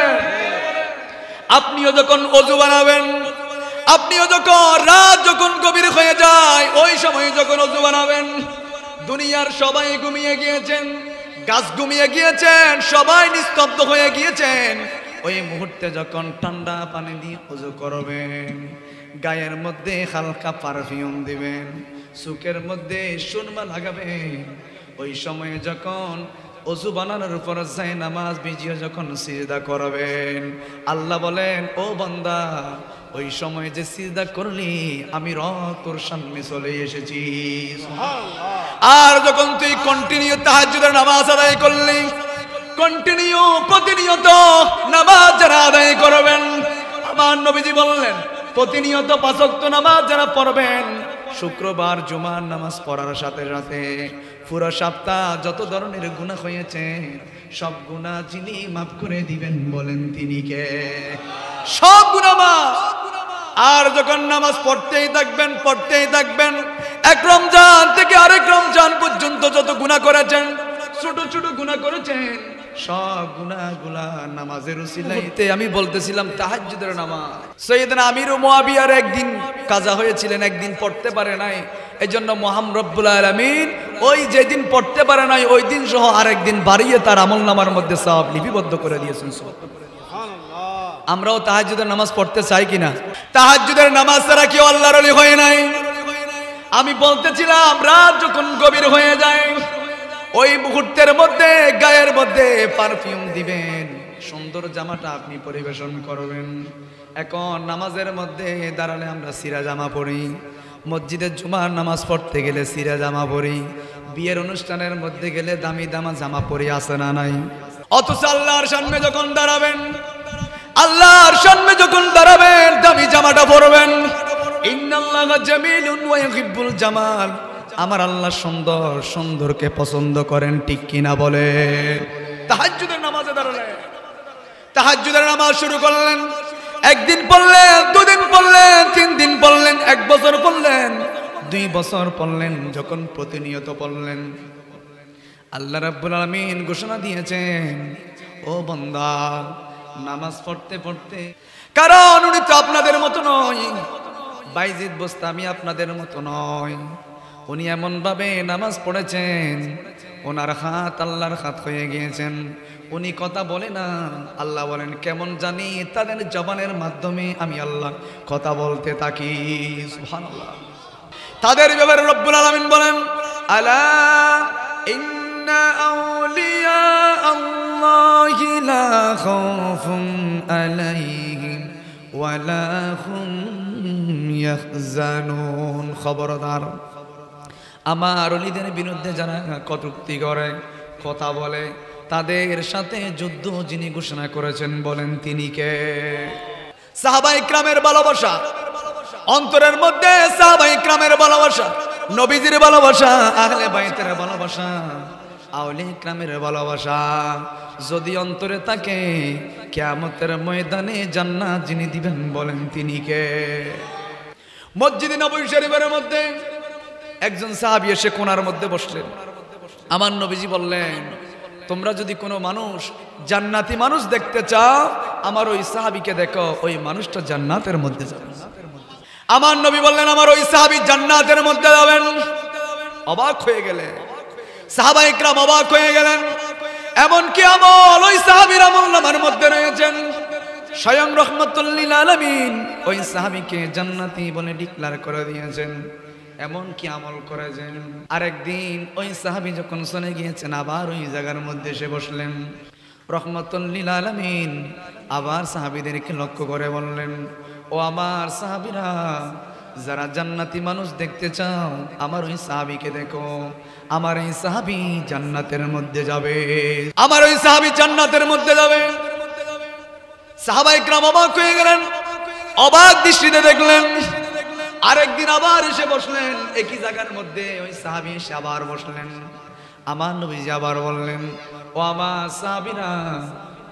আপনিও যখন ওযু বানাবেন, আপনিও যখন রাত যখন গভীর হয়ে যায় ওই সময় যখন ওযু বানাবেন, দুনিয়ার সবাই ঘুমিয়ে গিয়েছেন, গাছ ঘুমিয়ে গিয়েছেন, সবাই নিস্তব্ধ হয়ে গিয়েছেন, ওই মুহূর্তে যখন ঠান্ডা পানি দিয়ে ওযু করবেন, গায়ের মধ্যে হালকা পারফিউম দিবেন, চোখের মধ্যে সুরমা লাগাবেন, ওই সময়ে যখন ওযু বানানোর উপর যায় নামাজ ভিজিয়ে যখন সিজদা করবেন, আল্লাহ বলেন ও বান্দা ওই সময় যে সিজদা করলি আমি তোর সামনে চলে এসেছি। আর যখন তুই কন্টিনিউ তাহাজ্জুদের নামাজ আদায় করলি, কন্টিনিউ প্রতিনিয়ত নামাজ যারা আদায় করবেন, আমার নবীজি বললেন প্রতিনিয়ত 5 ওয়াক্ত নামাজ যারা পড়বেন, শুক্রবার জুমার নামাজ পড়ার সাথে সাথে পুরো সপ্তাহ যত ধরনের গুনাহ হয়েছে সব গুনাহ যিনি মাফ করে দিবেন, বলেন তিনি কে? সব গুনাহ মাফ। আর যখন নামাজ পড়তেই থাকবেন, এক রমজান থেকে আরেক রমজান পর্যন্ত যত গুনাহ করেছেন, ছোট ছোট গুনাহ করেছেন, সব গুনাহগুলা নামাজের উসিলাতে। আমি বলতেছিলাম তাহাজ্জুদের নামাজ, সাইয়েদনা আমির মুয়াবিয়ার একদিন কাজা হয়েছিলেন, একদিন পড়তে পারে নাই, এজন্য মহান রব্বুল আলামিন ওই যেদিন পড়তে পারে নাই ওই দিন সহ আরেকদিন বাড়িয়ে তার আমলনামার মধ্যে সওয়াব লিপিবদ্ধ করে দিয়েছেন। সুবহানাল্লাহ। আমরাও তাহাজ্জুদের নামাজ পড়তে চাই কিনা? তাহাজ্জুদের নামাজ ছাড়া কেউ আল্লাহর ওলি হয় নাই। আমি বলতেছিলাম রাত যখন গভীর হয়ে যায় ওই মুহূর্তের মধ্যে গায়ের মধ্যে পারফিউম দিবেন, সুন্দর জামাটা আপনি পরিবেশন করবেন। এখন নামাজের মধ্যে দাঁড়ালে আমরা সিরা জামা পরি, মসজিদের জুমার নামাজ পড়তে গেলে সিরা জামা পরি, বিয়ের অনুষ্ঠানের মধ্যে গেলে দামি দামা জামা পরি, আছে না নাই? অথচ আল্লাহর সামনে যখন দাঁড়াবেন, আল্লাহর সামনে যখন দাঁড়াবেন দামি জামাটা পরবেন। ইন্নাল্লাহা জামিলুন ওয়া ইউহিব্বুল জামাল, আমার আল্লাহ সুন্দর সুন্দরকে পছন্দ করেন, ঠিক কিনা বলে? তাহাজ্জুদের নামাজে দাঁড়ালেন, তাহাজ্জুদের নামাজ শুরু করলেন। একদিন পড়লেন, দুদিন পড়লেন, 3 দিন পড়লেন, 1 বছর পড়লেন, 2 বছর পড়লেন। যখন প্রতিনিয়ত পড়লেন, আল্লাহ রাব্বুল আলামিন ঘোষণা দিয়েছেন, ও বান্দা, নামাজ পড়তে পড়তে, কারণ উনি তো আপনাদের মতো নয়, বাইজিদ বোস্তামি আপনাদের মতো নয়, উনি এমন ভাবে নামাজ পড়েছেন, ওনার হাত আল্লাহর হাত হয়ে গিয়েছেন। উনি কথা বলে না, আল্লাহ বলেন কেমন জানি তাদের জবানের মাধ্যমে আমি আল্লাহ কথা বলতে থাকি। সুবহানাল্লাহ। তাদের ব্যাপারে রব্বুল আলামিন বলেন, আলা ইন্না আউলিয়া আল্লাহি লা খাউফুন আলাইহিম ওয়া লা হুম ইয়াহজানুন। খবরদার, আমার ওলিদের বিরুদ্ধে যারা কটূক্তি করে, কথা বলে, তাদের সাথে যুদ্ধ যিনি ঘোষণা করেছেন, বলেন তিনি কে? সাহাবায়ে কিরামের ভালোবাসা, অন্তরের মধ্যে সাহাবায়ে কিরামের ভালোবাসা, নবীজির ভালোবাসা, আহলে বাইতের ভালোবাসা, আউলিয়া কিরামের ভালোবাসা যদি অন্তরে থাকে, কিয়ামতের ময়দানে জান্নাত যিনি দিবেন, বলেন তিনি কে? মসজিদে নববী শরীফের মধ্যে একজন সাহাবী এসে কোণার মধ্যে বসলেন। আমার নবীজি বললেন, তোমরা যদি কোনো মানুষ, জান্নাতি মানুষ দেখতে চাও, আমার ওই সাহাবীকে দেখো, ওই মানুষটা জান্নাতের মধ্যে যাবে। আমার নবী বললেন, আমার ওই সাহাবী জান্নাতের মধ্যে যাবেন। অবাক হয়ে গেলেন সাহাবায়ে কিরাম, অবাক হয়ে গেলেন। এমন কি আমল ওই সাহাবীর আমলনামার মধ্যে রয়েছেন, স্বয়ং রাহমাতুল লিল আলামিন ওই সাহাবীকে জান্নাতি বলে ডিক্লেয়ার করে দিয়েছেন। এমন কি আমল করেছেন? আরেকদিন ওই সাহাবী যখন চলে গিয়েছেন, আবার ওই জায়গার মধ্যে এসে বসলেন। রাহমাতুল লিল আলামিন আবার সাহাবীদেরকে লক্ষ্য করে বললেন, ও আমার সাহাবীরা, যারা জান্নাতি মানুষ দেখতে চাও, আমার ওই সাহাবীকে দেখো, আমার এই সাহাবী জান্নাতের মধ্যে যাবে, আমার ওই সাহাবী জান্নাতের মধ্যে যাবে। সাহাবায়ে কিরাম অবাক হয়ে গেলেন, অবাক দৃষ্টিতে দেখলেন। আরেকদিন আবার এসে বসলেন একই জায়গার মধ্যে, ওই সাহাবী এসে আবার বসলেন। আমার নবীজি আবার বললেন, ও আমার সাহাবীরা,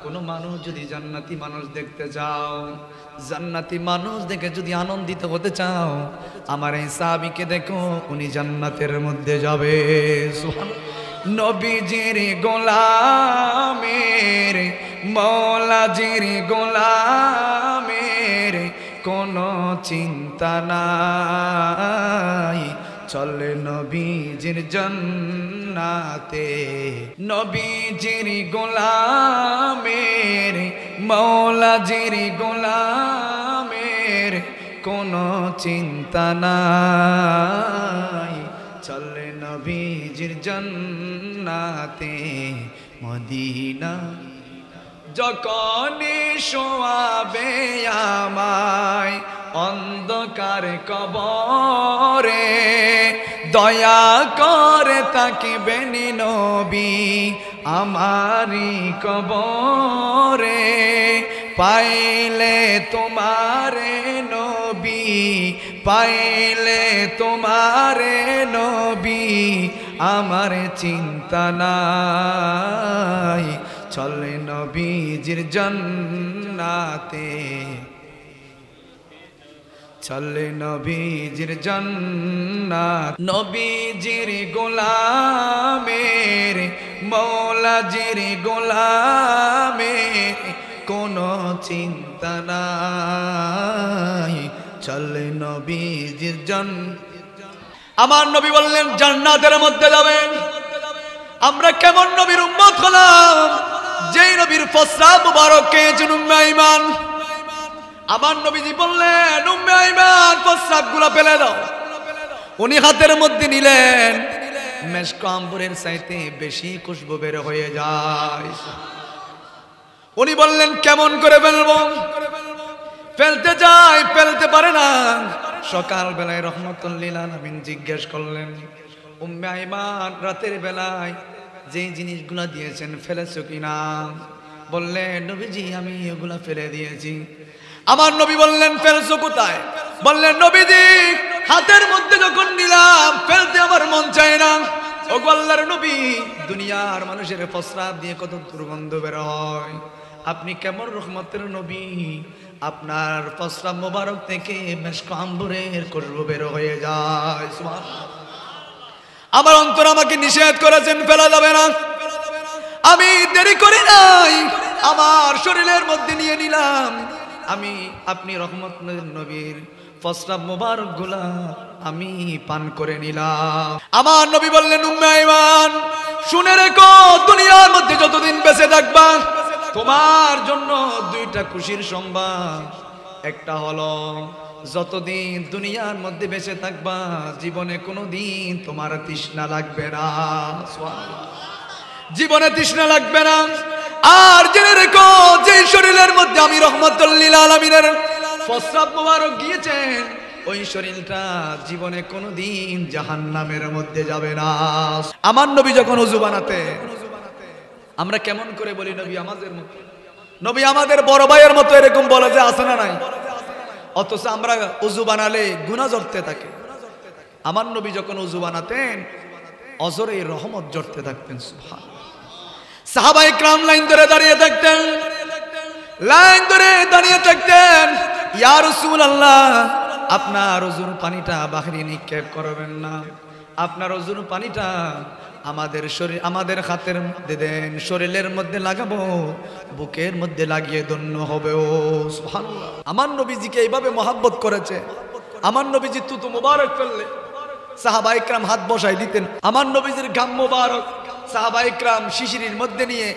কোন মানুষ যদি জান্নাতি মানুষ দেখতে চাও, জান্নাতি মানুষ দেখে যদি আনন্দিত হতে চাও, আমার এই সাহাবীকে দেখো, উনি জান্নাতের মধ্যে যাবে। নবীজির গোলামের, মওলাজির গোলামের কোনো চিন্তা নাই, চলে নবীজির জান্নাতে। নবীজির গোলামের, মওলাজির গোলামের কোনো চিন্তা নাই, চলে নবীজির জান্নাতে মদিনা। যখন শোয়াবে আমায় অন্ধকার কবরে, দয়া করে তাকিবেন নবী আমারি কবরে, পাইলে তোমারে নবী, পাইলে তোমারে নবী, আমার চিন্তা নাই, চলে নবীজির জান্নাতে, চলে নবীজির জান্নাত। নবীজির গোলামের, মওলাজির গোলামের কোনো চিন্তা নাই, চলে নবীজির জান্নাত। আমার নবী বললেন জান্নাতের মধ্যে যাবেন। আমরা কেমন নবীর উম্মত হলাম, যেই নবীর প্রস্রাব মুবারককে উম্মে আইমান। আমার নবীজি বললেন, উম্মে আইমান প্রস্রাবগুলো ফেলে দাও। উনি হাতের মধ্যে নিলেন, মেশক আম্বরের চাইতে বেশি খুশবু বের হয়ে যায়। উনি বললেন, কেমন করে ফেলবো? ফেলতে যাই, ফেলতে পারে না। সকাল বেলায় রাহমাতুল লিল আলামিন জিজ্ঞেস করলেন, উম্মে আইমান, রাতের বেলায় যেই জিনিসগুলো দিয়েছেন ফেলেছো কিনা? বললেন, নবীজি আমি এগুলা ফেলে দিয়েছি। আমার নবী বললেন, ফেলছো কোথায়? বললেন, নবীজি হাতের মধ্যে যখন নিলাম ফেলতে আমার মন চায় না। ওগো আল্লাহর নবী, দুনিয়ার মানুষের প্রস্রাব দিয়ে কত দুর্গন্ধ বের হয়, আপনি কেমন রহমতের নবী, আপনার প্রস্রাব মোবারক থেকে মেশক আম্বরের খুশবু বের হয়ে যায়। সুবহানাল্লাহ। আমার অন্তর আমাকে নিষেধ করেছেন ফেলা যাবে না, আমি দেরি করি নাই, আমার শরীরের মধ্যে নিয়ে নিলাম। আমি আপনি রহমত নবীর প্রস্রাব মোবারক গুলা আমি পান করে নিলাম। আমার নবী বললেন, উম্মে আইমান শুনে রেখো, দুনিয়ার মধ্যে যতদিন বেঁচে থাকবা তোমার জন্য দুইটা খুশির সংবাদ। একটা হলো যতদিন দুনিয়ার মধ্যে বেঁচে থাকবা জীবনে কোনোদিন তোমার তৃষ্ণা লাগবে না, জীবনে তৃষ্ণা লাগবে না। আর জেনে রেখো, যে শরীরের মধ্যে আমি রহমতুল লিল আলামিনের প্রস্রাব মোবারক গিয়েছেন, ওই শরীরটা জীবনে কোনোদিন জাহান্নামের মধ্যে যাবে না। আমার নবী যখন ওযু বানাতে, আমরা কেমন করে বলি নবী আমাদের মতো, নবী আমাদের বড় ভাইয়ের মতো এরকম বলে যে আছে না নাই, অথচ আমরা ওযু বানালে গুনাহ জড়তে থাকে। আমার নবী যখন ওযু বানাতেন অজরে রহমত জড়তে থাকতেন। সুবহানাল্লাহ। সাহাবায়ে কেরাম লাইন ধরে দাঁড়িয়ে থাকতেন, লাইন ধরে দাঁড়িয়ে থাকতেন, ইয়া রাসূলুল্লাহ আপনার ওযুর পানিটা বাহিরে নিক্ষেপ করবেন না, আপনার ওযুর পানিটা আমাদের শরীর আমাদের হাতের মধ্যে দেন, শরীরের মধ্যে লাগাবো, বুকের মধ্যে লাগিয়ে ধন্য হবে। ও সুবহানাল্লাহ। আমার নবীজিকে এইভাবে মহব্বত করেছে। আমার নবীজি তুতু মোবারক ফেললে সাহাবায়ে কেরাম হাত বসাই দিতেন। আমার নবীজির ঘাম মোবারক সাহাবায়ে কেরাম শিশিরের মধ্যে নিয়ে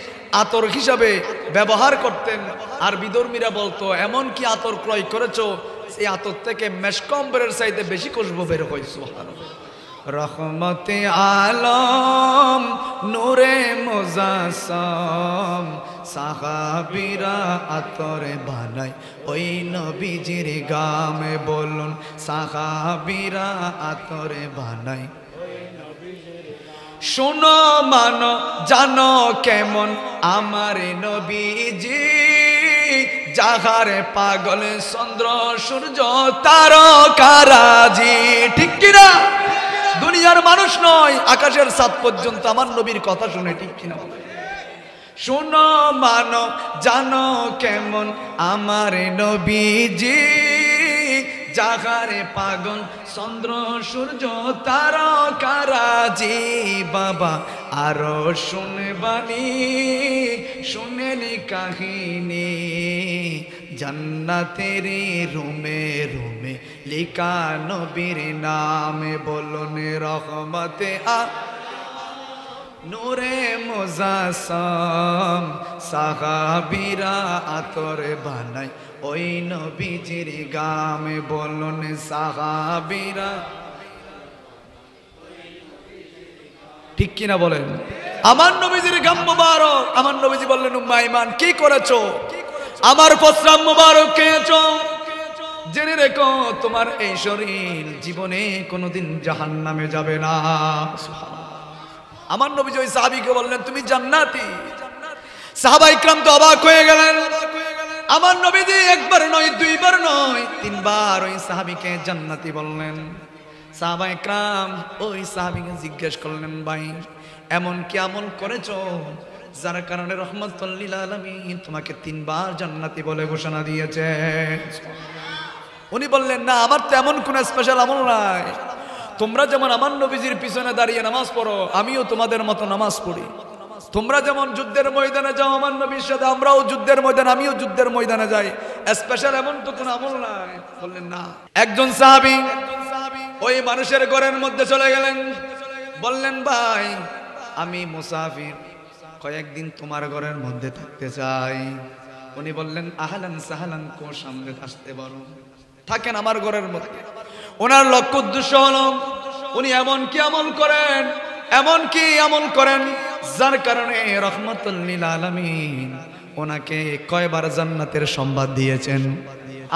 আতর হিসাবে ব্যবহার করতেন। আর বিধর্মীরা বলতো, এমন কি আতর ক্রয় করেছো সেই আতর থেকে মেশক আম্বরের চাইতে বেশি খুশবু বের হয়। সুবহানাল্লাহ। রহমতে আলম নূরে মুজাসসাম সাহাবীরা আতর বানায় ওই নবীজির গামে, বলুন সাহাবীরা আতর বানায়। শোনো মানো জানো কেমন আমার নবীজি, জাহারে পাগল চন্দ্র সূর্য তারকারাজি। ঠিক কিনা? দুনিয়ার মানুষ নয়, আকাশের চাঁদ পর্যন্ত আমার নবীর কথা শুনে। ঠিক কিনা? শোনো মানো জানো কেমন আমার নবীজি, জাগারে পাগল চন্দ্র সূর্য তারকারাজি। বাবা আরো শুনবানি শুনেনি কাহিনী, জান্নাতের রুমে রুমে লিখা নবীর নামে, বলুন রহমতে নূরে মুজাসসাম সাহাবীরা আতর বানায় ওই নবীজির গামে, বলুন সাহাবীরা। ঠিক কিনা বলেন? আমার নবীজির গাম মোবারক। আমার নবীজি বললেন, উম্মে আইমান কি করেছো? আমার প্রস্রাব মোবারক খেয়েছো, জেনে রেখো তোমার এই শরীর জীবনে কোনোদিন জাহান্নামে যাবে না। আমার নবীজি ওই সাহাবীকে বললেন, তুমি জান্নাতি। সাহাবায়ে কেরাম তো অবাক হয়ে গেলেন। আমার নবীজি একবার নয়, দুইবার নয়, তিনবার ওই সাহাবীকে জান্নাতি বললেন। সাহাবায়ে কেরাম ওই সাহাবীকে জিজ্ঞেস করলেন, ভাই এমন কি আমল করেছো যার কারণে রহমতুল লিল আলামিন তোমাকে তিনবার জান্নাতি বলে ঘোষণা দিয়েছে? উনি বললেন, না আমার তো এমন কোন স্পেশাল আমল নাই, তোমরা যেমন আমার নবীজির পিছনে দাঁড়িয়ে নামাজ পড়ো, আমিও তোমাদের মতো নামাজ পড়ি। তোমরা যেমন যুদ্ধের ময়দানে যাও আমার নবীর সাথে, আমরাও যুদ্ধের ময়দানে, আমিও যুদ্ধের ময়দানে যাই। স্পেশাল এমন তো কোনো আমল নাই। বললেন না। একজন সাহাবী ওই মানুষের ঘরের মধ্যে চলে গেলেন, বললেন, ভাই আমি মুসাফির, কয়েকদিন তোমার ঘরের মধ্যে থাকতে চাই। উনি বললেন, আহলান সাহলান, কো সামনে আসতে পারো, থাকেন আমার ঘরের মধ্যে। ওনার লক্ষ্য উদ্দেশ্য হলো উনি এমন কি আমল করেন, এমন কি আমল করেন যার কারণে রহমতুল লিল আলামিন ওনাকে কয়বার জান্নাতের সংবাদ দিয়েছেন।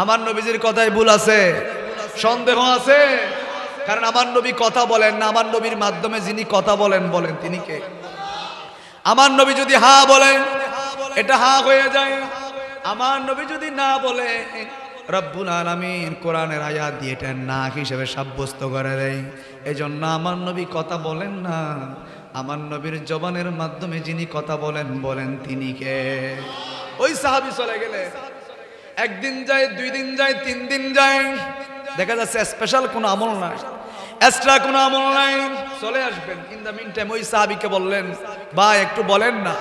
আমার নবীজির কথায় ভুল আছে, সন্দেহ আছে? কারণ আমার নবী কথা বলেন না, আমার নবীর মাধ্যমে যিনি কথা বলেন তিনি কে? আমার নবী যদি হা বলেন এটা হা হয়ে যায়, আমার নবী যদি না বলে রব্বুল আলামিন কোরআনের আয়াত দিয়ে এটা নাক হিসেবে সাব্যস্ত করে দেয়। এজন্য আমার নবী কথা বলেন না, আমার নবীর জবানের মাধ্যমে যিনি কথা বলেন তিনি কে? ওই সাহাবী চলে গেলে একদিন যায়, 2 দিন যায়, 3 দিন যায়, দেখা যাচ্ছে স্পেশাল কোনো আমল নাই, এক্সট্রা কোনো আমল নাই, চলে আসবেন। ইন দ্য মিন টাইম ওই সাহাবীকে বললেন, ভাই একটু বলেন না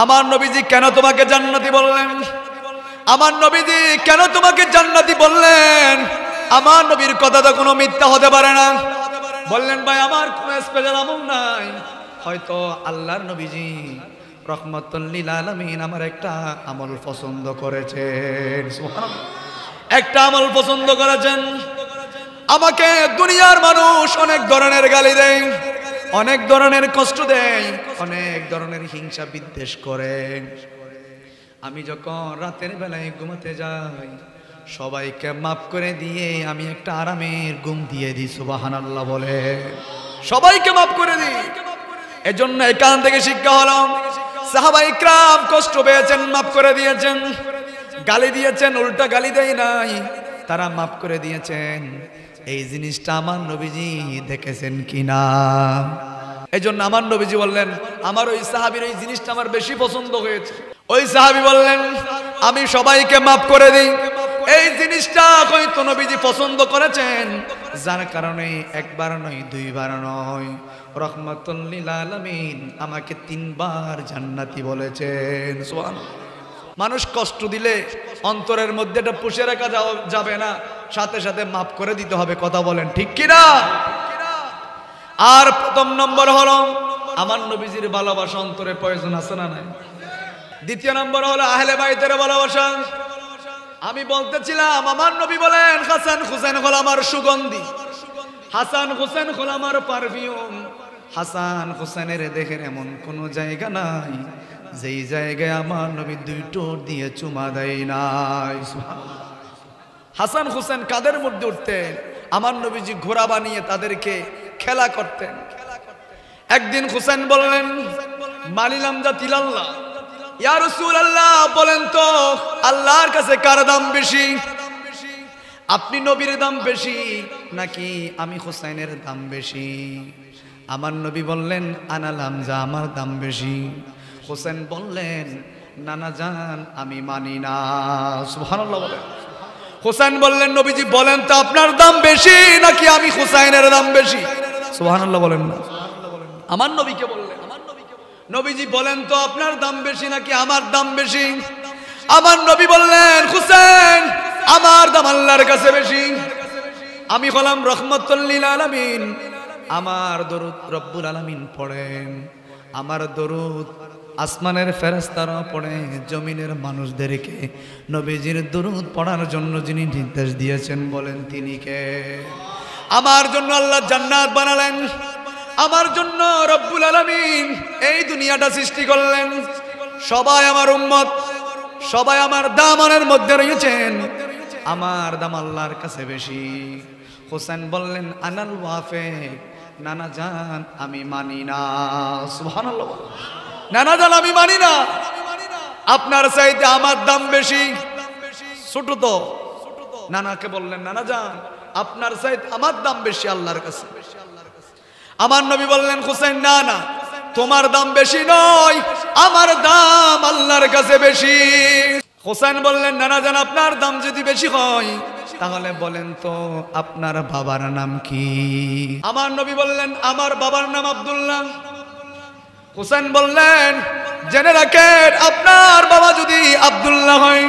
আমার নবীজি কেন তোমাকে জান্নাতি বললেন? আমার নবীজি কেন তোমাকে জান্নাতি বললেন? আমার নবীর কথা তো কোনো মিথ্যা হতে পারে না। বললেন, ভাই আমার কোনো স্পেশাল আমল নাই, হয়তো আল্লাহর নবীজি রহমাতুল লিল আলামিন আমার একটা আমল পছন্দ করেছেন। সুবহানাল্লাহ, একটা আমল পছন্দ করেছেন। আমাকে দুনিয়ার মানুষ অনেক ধরনের গালি দেয়, অনেক ধরনের কষ্ট দেয়, অনেক ধরনের হিংসা বিদ্বেষ করে। আমি যখন রাতের বেলায় ঘুমাতে যাই সবাইকে মাফ করে দিয়ে আমি একটা আরামের ঘুম দিয়ে দিই। সুবহানাল্লাহ বলে সবাইকে মাফ করে দিই। এজন্য এখান থেকে শিক্ষা হলো, সাহাবায়ে ইকরাম কষ্ট পেয়েছেন, মাফ করে দিয়েছেন। গালি দিয়েছেন, উল্টা গালি দেয় নাই, তারা মাফ করে দিয়েছেন। এই জিনিসটা আমার নবীজি দেখেছেন কিনা? এজন্য আমার নবীজি বললেন, আমার ওই সাহাবীর ওই জিনিসটা আমার বেশি পছন্দ হয়েছে। ওই সাহাবী বললেন, আমি সবাইকে মাফ করে দিই। এই জিনিসটা হয়তো নবীজি পছন্দ করেছেন, যার কারণে একবার নয়, 2 বার নয়, রহমাতুল লিল আলামিন আমাকে 3 বার জান্নাতি বলেছেন। সুবহানাল্লাহ। মানুষ কষ্ট দিলে অন্তরের মধ্যে এটা পুষে রাখা যাবে না, সাথে সাথে মাফ করে দিতে হবে। কথা বলেন ঠিক কিনা? আর প্রথম নম্বর হলো আমার নবীজির ভালোবাসা অন্তরে প্রয়োজন আছে না নাই? দ্বিতীয় নম্বর হলো আহলে বাইতের ভালোবাসা। আমি বলতেছিলাম আমার নবী বলেন, হাসান হুসেন হলো আমার সুগন্ধি, হাসান হুসেন হলো আমার পারফিউম। হাসান হুসেনের দেখেন এমন কোন জায়গা নাই যেই জায়গায় আমার নবী 2 ঠোঁট দিয়ে চুমা দেয় নাই। হাসান হুসেন কাদের মধ্যে উঠতেন? আমার নবীজি ঘোড়া বানিয়ে তাদেরকে খেলা করতেন। একদিন হুসেন বললেন, মালিলাম জাতিলাল্লাহ, ইয়া রাসূলুল্লাহ বলেন তো আল্লাহর কাছে কার দাম বেশি? আপনি নবীর দাম বেশি নাকি আমি হুসাইনের দাম বেশি? আমার নবী বললেন, আনালাম যা, আমার দাম বেশি। হুসেন বললেন, নানা জান আমি মানি না। সুবহানাল্লাহ বলেন। হুসেন বললেন, নবীজি বলেন তো আপনার দাম বেশি নাকি আমি হুসাইনের দাম বেশি? সুবহানাল্লাহ বলেন না। আমার নবীকে বললেন, নবীজি বলেন তো আপনার দাম বেশি নাকি আমার দাম বেশি? আমার নবী বললেন, হুসেন আমার দাম আল্লাহর কাছে বেশি। আমি হলাম রহমাতুল লিল আলামিন, আমার দরুদ রব্বুল আলামিন পড়েন, আমার দরুদ আসমানের ফেরেশতারা পড়ে, জমিনের মানুষদেরকে নবীজির দরুদ পড়ার জন্য যিনি নির্দেশ দিয়েছেন বলেন তিনি কে? আমার জন্য আল্লাহ জান্নাত বানালেন, আমার জন্য রব্বুল আলামিন এই দুনিয়াটা সৃষ্টি করলেন। সবাই আমার উম্মত, সবাই আমার দামানের মধ্যে রয়েছেন, আমার দাম আল্লাহর কাছে বেশি। হোসেন বললেন, আনাল ওয়াফিক, নানা জান আমি মানি না। সুবহানাল্লাহ। নানা জান আমি মানি না, আপনার চাইতে আমার দাম বেশি। ছোট তো নানাকে বললেন, নানা জান আপনার চাইতে আমার দাম বেশি আল্লাহর কাছে। আমার নবী বললেন, হুসাইন না না তোমার দাম বেশি নয়, আমার দাম আল্লাহর কাছে বেশি। হুসাইন বললেন, নানা জান আপনার দাম যদি বেশি হয় তাহলে বলেন তো আপনার বাবার নাম কি? আমার নবী বললেন, আমার বাবার নাম আব্দুল্লাহ। হুসাইন বললেন, জেনে রাখেন আপনার বাবা যদি আব্দুল্লাহ হয়,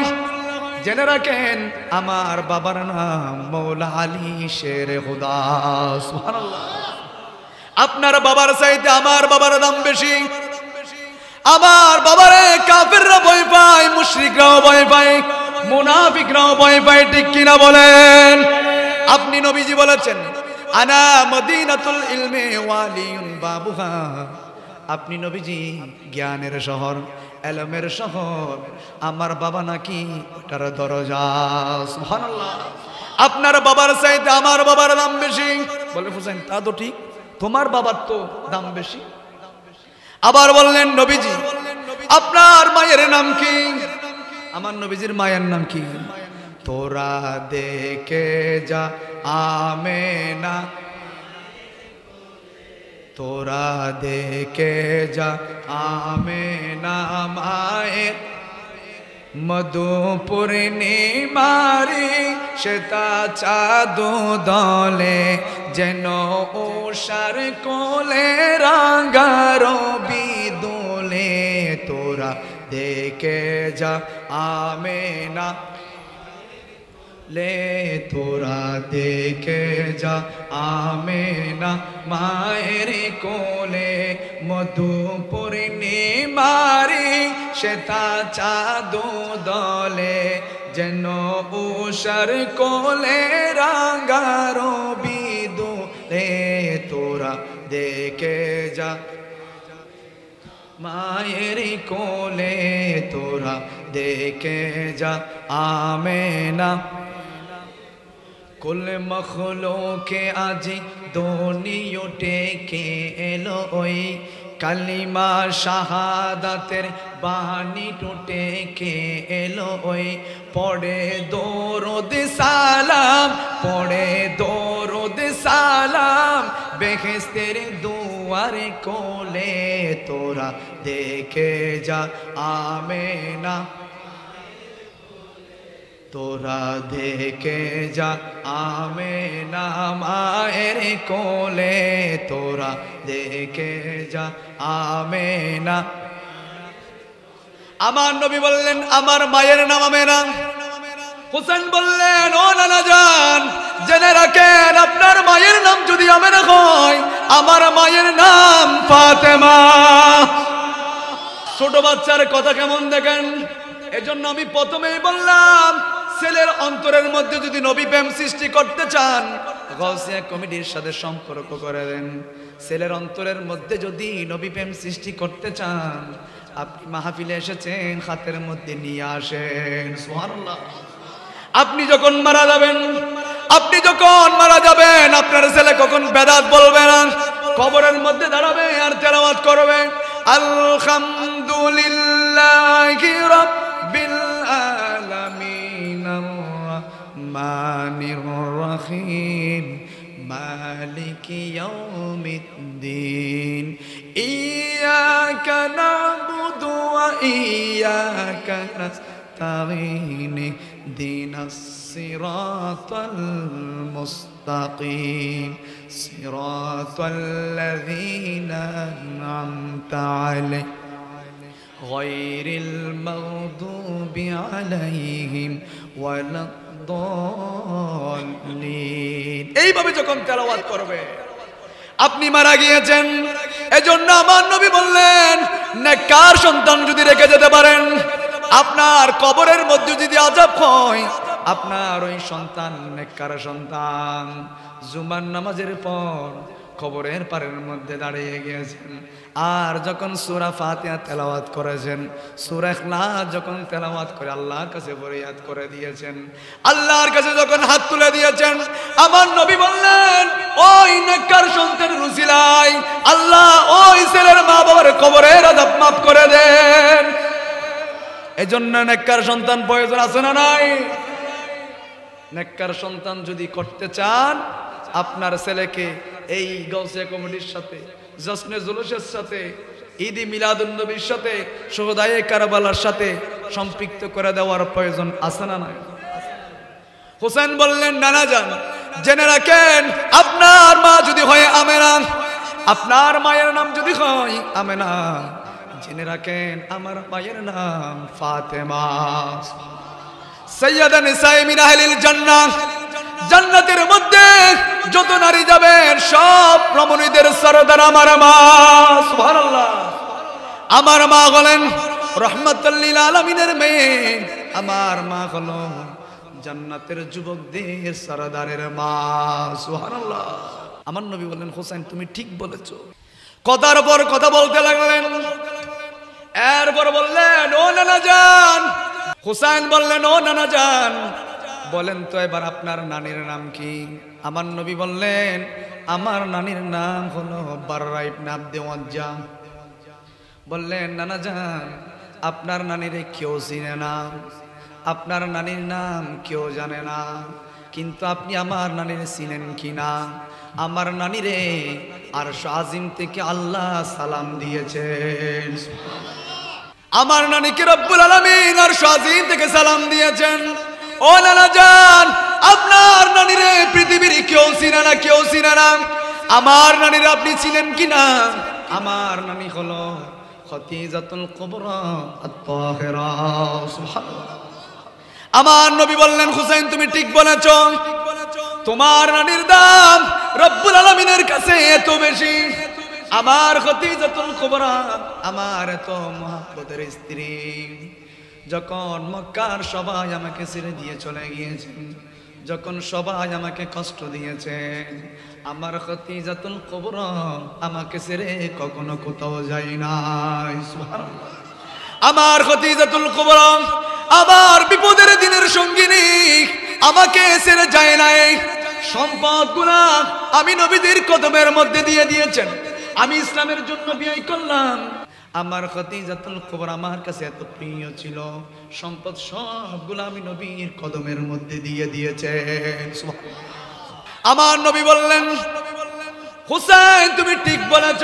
জেনে রাখেন আমার বাবার নাম মৌলা আলী শেরে খুদা। সুবহানাল্লাহ। আপনার বাবার চাইতে আমার বাবার দাম বেশি। আমার বাবারে কাফেররা ভয় পায়, মুশরিকরাও ভয় পায়, মুনাফিকরাও ভয় পায়, ঠিক কিনা বলেন? আপনি নবীজি বলেছেন, আনা মদিনাতুল ইলমি ওয়ালিউন বাবুহা। আপনি নবীজি জ্ঞানের শহর, এলমের শহর, আমার বাবা নাকি ওটার দরজা। সুবহানাল্লাহ। আপনার বাবার চাইতে আমার বাবার দাম বেশি। বলে হুসাইন, তা তো ঠিক, তোমার বাবার তো দাম বেশি। আবার বললেন, নবীজি আপনার মায়ের নাম কি? আমার নবীজির মায়ের নাম কি? তোরা দেখে যা আমেনা, তোরা দেখে যা আমেনা মায়ের মধু পূর্ণিমারি শ্বেতা চাঁদ দলে যেন উষার কোলে রাঙা রবি দোলে। তোরা দেখে যা আমেনা লে, তোরা দেখে যা আমেনা মায়ের কোলে মধু পূর্ণিমারি শ্বেতা চাঁদ দলে যেন উষার কোলে রাঙা রবি দোলে। তোরা দেখে যা মায়ের কোলে, তোরা দেখে যা আমেনা। কুল মখলুকে আজি দুনিয়া টেকে এলো ওই কালিমা শাহাদাতের বাণী টুটে কে এলো ওই। পড়ে দরুদ সালাম, পড়ে দরুদ সালাম বেহেশতের দুয়ারে কোলে। তোরা দেখে যা আমেনা, তোরা দেখে যা আমেনা মায়ের কোলে, তোরা দেখে যা আমেনা। আমার নবী বললেন আমার মায়ের নাম আমেনা। হোসেন বললেন ও নানা জান, জেনে রাখেন আপনার মায়ের নাম যদি আমেনা হয়, আমার মায়ের নাম ফাতেমা। ছোট বাচ্চার কথা কেমন দেখেন। এজন্য আমি প্রথমেই বললাম ছেলের অন্তরের মধ্যে যদি নবী প্রেম সৃষ্টি করতে চান, গাউসিয়া কমিটির সাথে সম্পর্ক করে দেন। ছেলের অন্তরের মধ্যে যদি নবী প্রেম সৃষ্টি করতে চান, আপনি মাহফিলে এসেছেন, হাতের মধ্যে নিয়ে আসেন। সুবহানাল্লাহ। আপনি যখন মারা যাবেন, আপনি যখন মারা যাবেন, আপনার ছেলে কখন বেদাত বলবে না, কবরের মধ্যে দাঁড়াবে আর তেলাওয়াত করবে আলহামদুলিল্লাহি রাব্বিল আলামিন আর-রাহমানির রহিম মালিকি ইয়াউমিদ্দিন ইয়াকা না'বুদু ওয়া ইয়াকা নাস্তাঈন ইহদিনাস সিরাতাল মুস্তাকিম সিরাতাল লাযীনা আন'আমতা আলাইহিম গায়রিল মাগদুবি আলাইহিম ওয়ালাদ-দাল্লিন। এইভাবে যখন তেলাওয়াত করবে, আপনি মারা গিয়েছেন, এজন্য আমার নবী বললেন নেককার সন্তান যদি রেখে যেতে পারেন, আপনার কবরের মধ্যে যদি আযাব হয়, আপনার ওই সন্তান নেককার সন্তান জুমার নামাজের পর কবরের পারের মধ্যে দাঁড়িয়ে গিয়েছেন, আর যখন সূরা ফাতিহা তেলাওয়াত করেছেন, সূরা ইখলাস যখন তেলাওয়াত করে আল্লাহর কাছে ফরিয়াদ করে দিয়েছেন, আল্লাহর কাছে যখন হাত তুলে দিয়েছেন, আমার নবী বললেন ওই নেককার সন্তানের উসিলায় আল্লাহ ওই ছেলের মা বাবার কবরের আযাব মাফ করে দেন। এজন্য নেককার সন্তান প্রয়োজন আছে না নাই? নেককার সন্তান যদি করতে চান, আপনার ছেলেকে এই গাউসিয়া কমিটির সাথে, জশ্নে জুলুসের সাথে, ঈদ মিলাদুন নবীর সাথে, শুহাদায়ে কারবালার সাথে সম্পৃক্ত করে দেওয়ার প্রয়োজন আছে না নাই? হোসেন বললেন নানা জান, জেনে রাখেন আপনার মা যদি হয় আমেনা, আপনার মায়ের নাম যদি হয় আমেনা, জেনে রাখেন আমার মায়ের নাম ফাতেমা। সাইয়্যিদা নিসায়ে মিন আহলিল জান্নাহ, জান্নাতের মধ্যে যত নারী যাবেন সব রমণীদের সরদার আমার মা। সুবহানাল্লাহ। আমার মা হলেন রাহমাতুল লিল আলামিনের মেয়ে, আমার মা হলো জান্নাতের যুবকদের সরদারের মা। সুবহানাল্লাহ। আমার নবী বললেন হোসেন তুমি ঠিক বলেছো। কথার পর কথা বলতে লাগলেন, এরপর বললেন ও নানা জান। হোসেন বললেন ও নানা জান, বলেন তো এবার আপনার নানির নাম কি? আমার নবী বললেন আমার নানির নাম হলো বাররা ইবনে আব্দে ওয়াজ্জা। বললেন নানা জান আপনার নানিরে কেউ চিনে না, আপনার নানির নাম কেউ জানে না, কিন্তু আপনি আমার নানিরে চিনেন কিনা? আমার নানিরে আরশ আজিম থেকে আল্লাহ সালাম দিয়েছেন। আমার নানিকে রব্বুল আলামিন আরশ আজিম থেকে সালাম দিয়েছেন। ও নানা জান, আপনার নানিরে পৃথিবীর কেউ চিনে না, কেউ চিনে না। আমার নানিরে আপনি চিনেন কিনা? আমার নানি হলো খতিজাতুল কুবরা আত-তাহিরা। সুবহানাল্লাহ। আমার নবী বললেন, হুসাইন তুমি ঠিক বলেছ, তোমার নানির দাম রব্বুল আলামিনের কাছে এত বেশি। আমার খতিজাতুল কুবরা, আমার এত মহব্বতের স্ত্রী, যখন মক্কার সবাই আমাকে ছেড়ে দিয়ে চলে গিয়েছেন, যখন সবাই আমাকে কষ্ট দিয়েছে, আমার খতিজাতুল কুবরা আমাকে ছেড়ে কখনো কোথাও যায় নাই। সুবহানাল্লাহ। আমার খতিজাতুল কুবরা আমার বিপদের দিনের সঙ্গিনী, আমাকে ছেড়ে যায় নাই। সম্পদগুলা আমি নবীদের কদমের মধ্যে দিয়ে দিয়েছেন। আমি ইসলামের জন্য বিয়ে করলাম। আমার খতিজাতুল কুবরা আমার কাছে এত প্রিয় ছিল, সম্পদ সবগুলো আমি নবীর কদমের মধ্যে দিয়ে দিয়েছেন। আমার নবী বললেন, হুসাইন তুমি ঠিক বলেছ,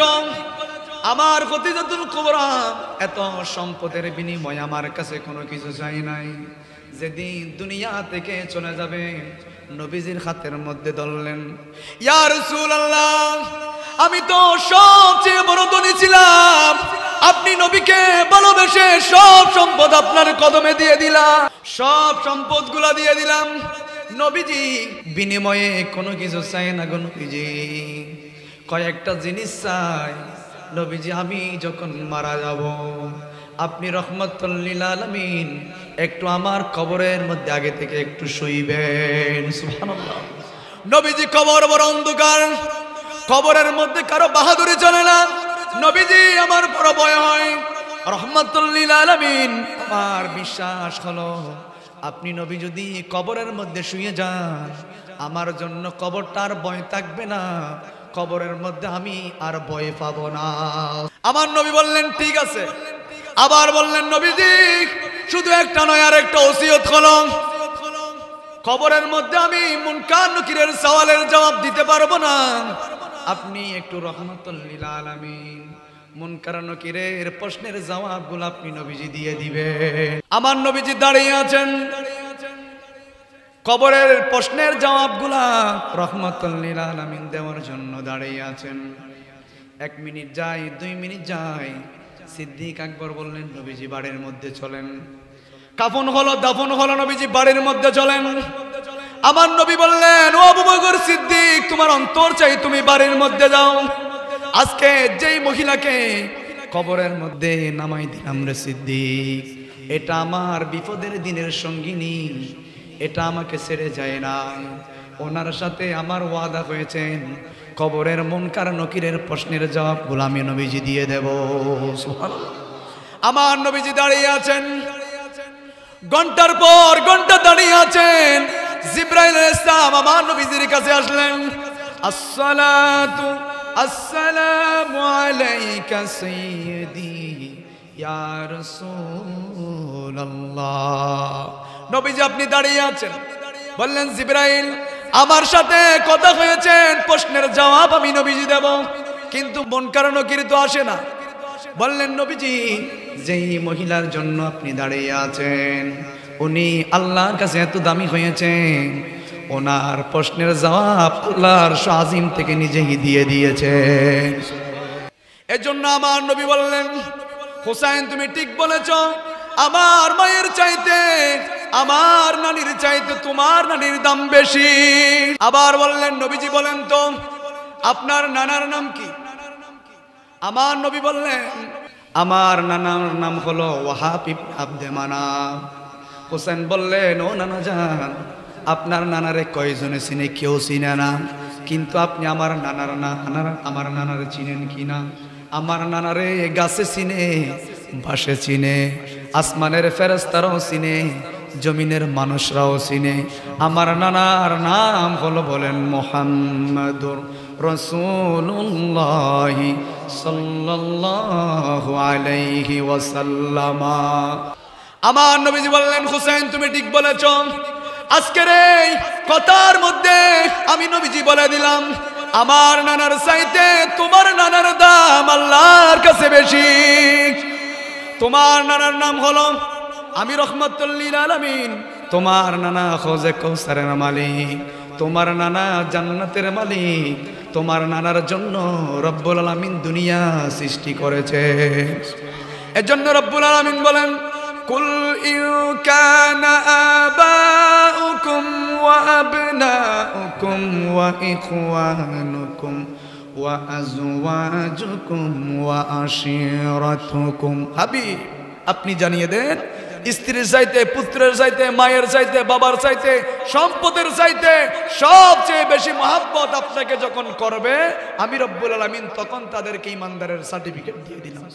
আমার খতিজাতুল কুবরা এত সম্পদের বিনিময় আমার কাছে কোনো কিছু চাই নাই। যেদিন দুনিয়া থেকে চলে যাবে, নবীজির হাতের মধ্যে ধরলেন, ইয়া রাসূলুল্লাহ, আমি তো সবচেয়ে বড় ধনী ছিলাম, আপনি নবীকে ভালোবেসে সব সম্পদ আপনার কদমে দিয়ে দিলাম, সব সম্পদগুলা দিয়ে দিলাম। নবীজি বিনিময়ে কোনো কিছু চাই না গো নবীজি, কয়েকটা জিনিস চাই। নবীজি আমি যখন মারা যাব, আপনি রহমতুল লিল আলামিন একটু আমার কবরের মধ্যে আগে থেকে একটু শুইবেন। সুবহানাল্লাহ। নবীজি কবর বড় অন্ধকার, কবরের মধ্যে কারো বাহাদুরি চলে না। নবীজি আমার বড় ভয় হয়। রহমতুল লিল আলামিন, আমার বিশ্বাস হলো আপনি নবী যদি কবরের মধ্যে শুয়ে যান, আমার জন্য কবরটার ভয় থাকবে না, কবরের মধ্যে আমি আর ভয় পাবো না। আমার নবী বললেন ঠিক আছে। আবার বললেন, নবীজি শুধু একটা নয়, আর একটা ওসিয়ত হলো, কবরের মধ্যে আমি মুনকার নকিরের সওয়ালের জবাব দিতে পারবো না, আপনি একটু রহমতুল লিল আলামিন মুনকার নকিরের প্রশ্নের জবাবগুলো আপনি নবীজি দিয়ে দিবেন। আমার নবীজি দাঁড়িয়ে আছেন, কবরের প্রশ্নের জবাবগুলা রহমতুল লিল আলামিন দেওয়ার জন্য দাঁড়িয়ে আছেন। 1 মিনিট যায়, 2 মিনিট যায়, সিদ্দিক আকবর বললেন, নবীজি বাড়ির মধ্যে চলেন। কাফন হলো, দাফন হলো, নবীজি বাড়ির মধ্যে চলেন। আমার নবী বললেন, ও আবু বকর সিদ্দিক, তোমার অন্তর চাই, তুমি বাড়ির মধ্যে যাও। আজকে যেই মহিলাকে কবরের মধ্যে নামাই দিলাম রে সিদ্দিক, এটা আমার বিপদের দিনের সঙ্গিনী, এটা আমাকে ছেড়ে যায় না। ওনার সাথে আমার ওয়াদা হয়েছেন, কবরের মুনকার নকিরের প্রশ্নের জবাবগুলো আমি নবীজি দিয়ে দেব। সুবহানাল্লাহ। আমার নবীজি দাঁড়িয়ে আছেন, ঘন্টার পর ঘন্টা দাঁড়িয়ে আছেন। জিবরাইল আলাইহিস সালাম আমার নবীজির কাছে আসলেন। আসসালাতু আসসালামু আলাইকা সাইয়্যিদি ইয়া রাসূলুল্লাহ। নবীজি আপনি দাঁড়িয়ে আছেন, বললেন, জিবরাইল আমার সাথে কথা হয়েছেন, প্রশ্নের জবাব আমি নবীজি দেব, কিন্তু মুনকার নকির তো আসে না। বললেন, নবীজি যেই মহিলার জন্য আপনি দাঁড়িয়ে আছেন, উনি আল্লাহর কাছে এত দামি হয়েছেন, ওনার প্রশ্নের জবাব আল্লাহর আজিম থেকে নিজেই দিয়ে দিয়েছেন। এজন্য আমার নবী বললেন, হুসাইন তুমি ঠিক বলেছ, আমার মায়ের চাইতে, আমার নানির চাইতে তোমার নানির দাম বেশি। আবার বললেন, নবীজি বলেন তো আপনার নানার নাম কি? আমার নবী বললেন, আমার নানার নাম হলো ওয়াহাব ইবনে আব্দে মানাফ। হুসেন বললেন, ও নানা জান, আপনার নানারে কয়জনে চিনে? কেউ চিনে না, কিন্তু আপনি আমার নানারে চিনেন কিনা? আমার নানারে গাছে চিনে, বাসে চিনে, আসমানের ফেরেশতারাও চিনে, জমিনের মানুষরাও চিনে। আমার নানার নাম হলো, বলেন, মুহাম্মাদুর রাসূলুল্লাহ সাল্লাল্লাহু আলাইহি ওয়াসাল্লাম। আমার নবীজি বললেন, হুসাইন তুমি ঠিক বলেছ। আজকের এই কথার মধ্যে আমি নবীজি বলে দিলাম, আমার নানার চাইতে তোমার নানার দাম আল্লাহর কাছে বেশি। তোমার নানার নাম হলো আমি রহমাতুল লিল আলামিন, তোমার নানা হৌজে কৌসারের মালিক, তোমার নানা জান্নাতের মালিক, তোমার নানার জন্য রব্বুল আলামিন দুনিয়া সৃষ্টি করেছে। এজন্য রব্বুল আলামিন বলেন, কুল ইন কানা আবাউকুম ওয়া আবনাউকুম ওয়া ইখওয়ানুকুম ওয়া আজওয়াজুকুম ওয়া আশিরাতুকুম। হাবিব আপনি জানিয়ে দেন, স্ত্রীর চাইতে, পুত্রের চাইতে, মায়ের চাইতে, বাবার চাইতে, সম্পদের চাইতে সবচেয়ে বেশি মহব্বত আপনাকে যখন করবে আমি রব্বুল আলামিন, তখন তাদেরকে ঈমানদারের সার্টিফিকেট দিয়ে দিলাম।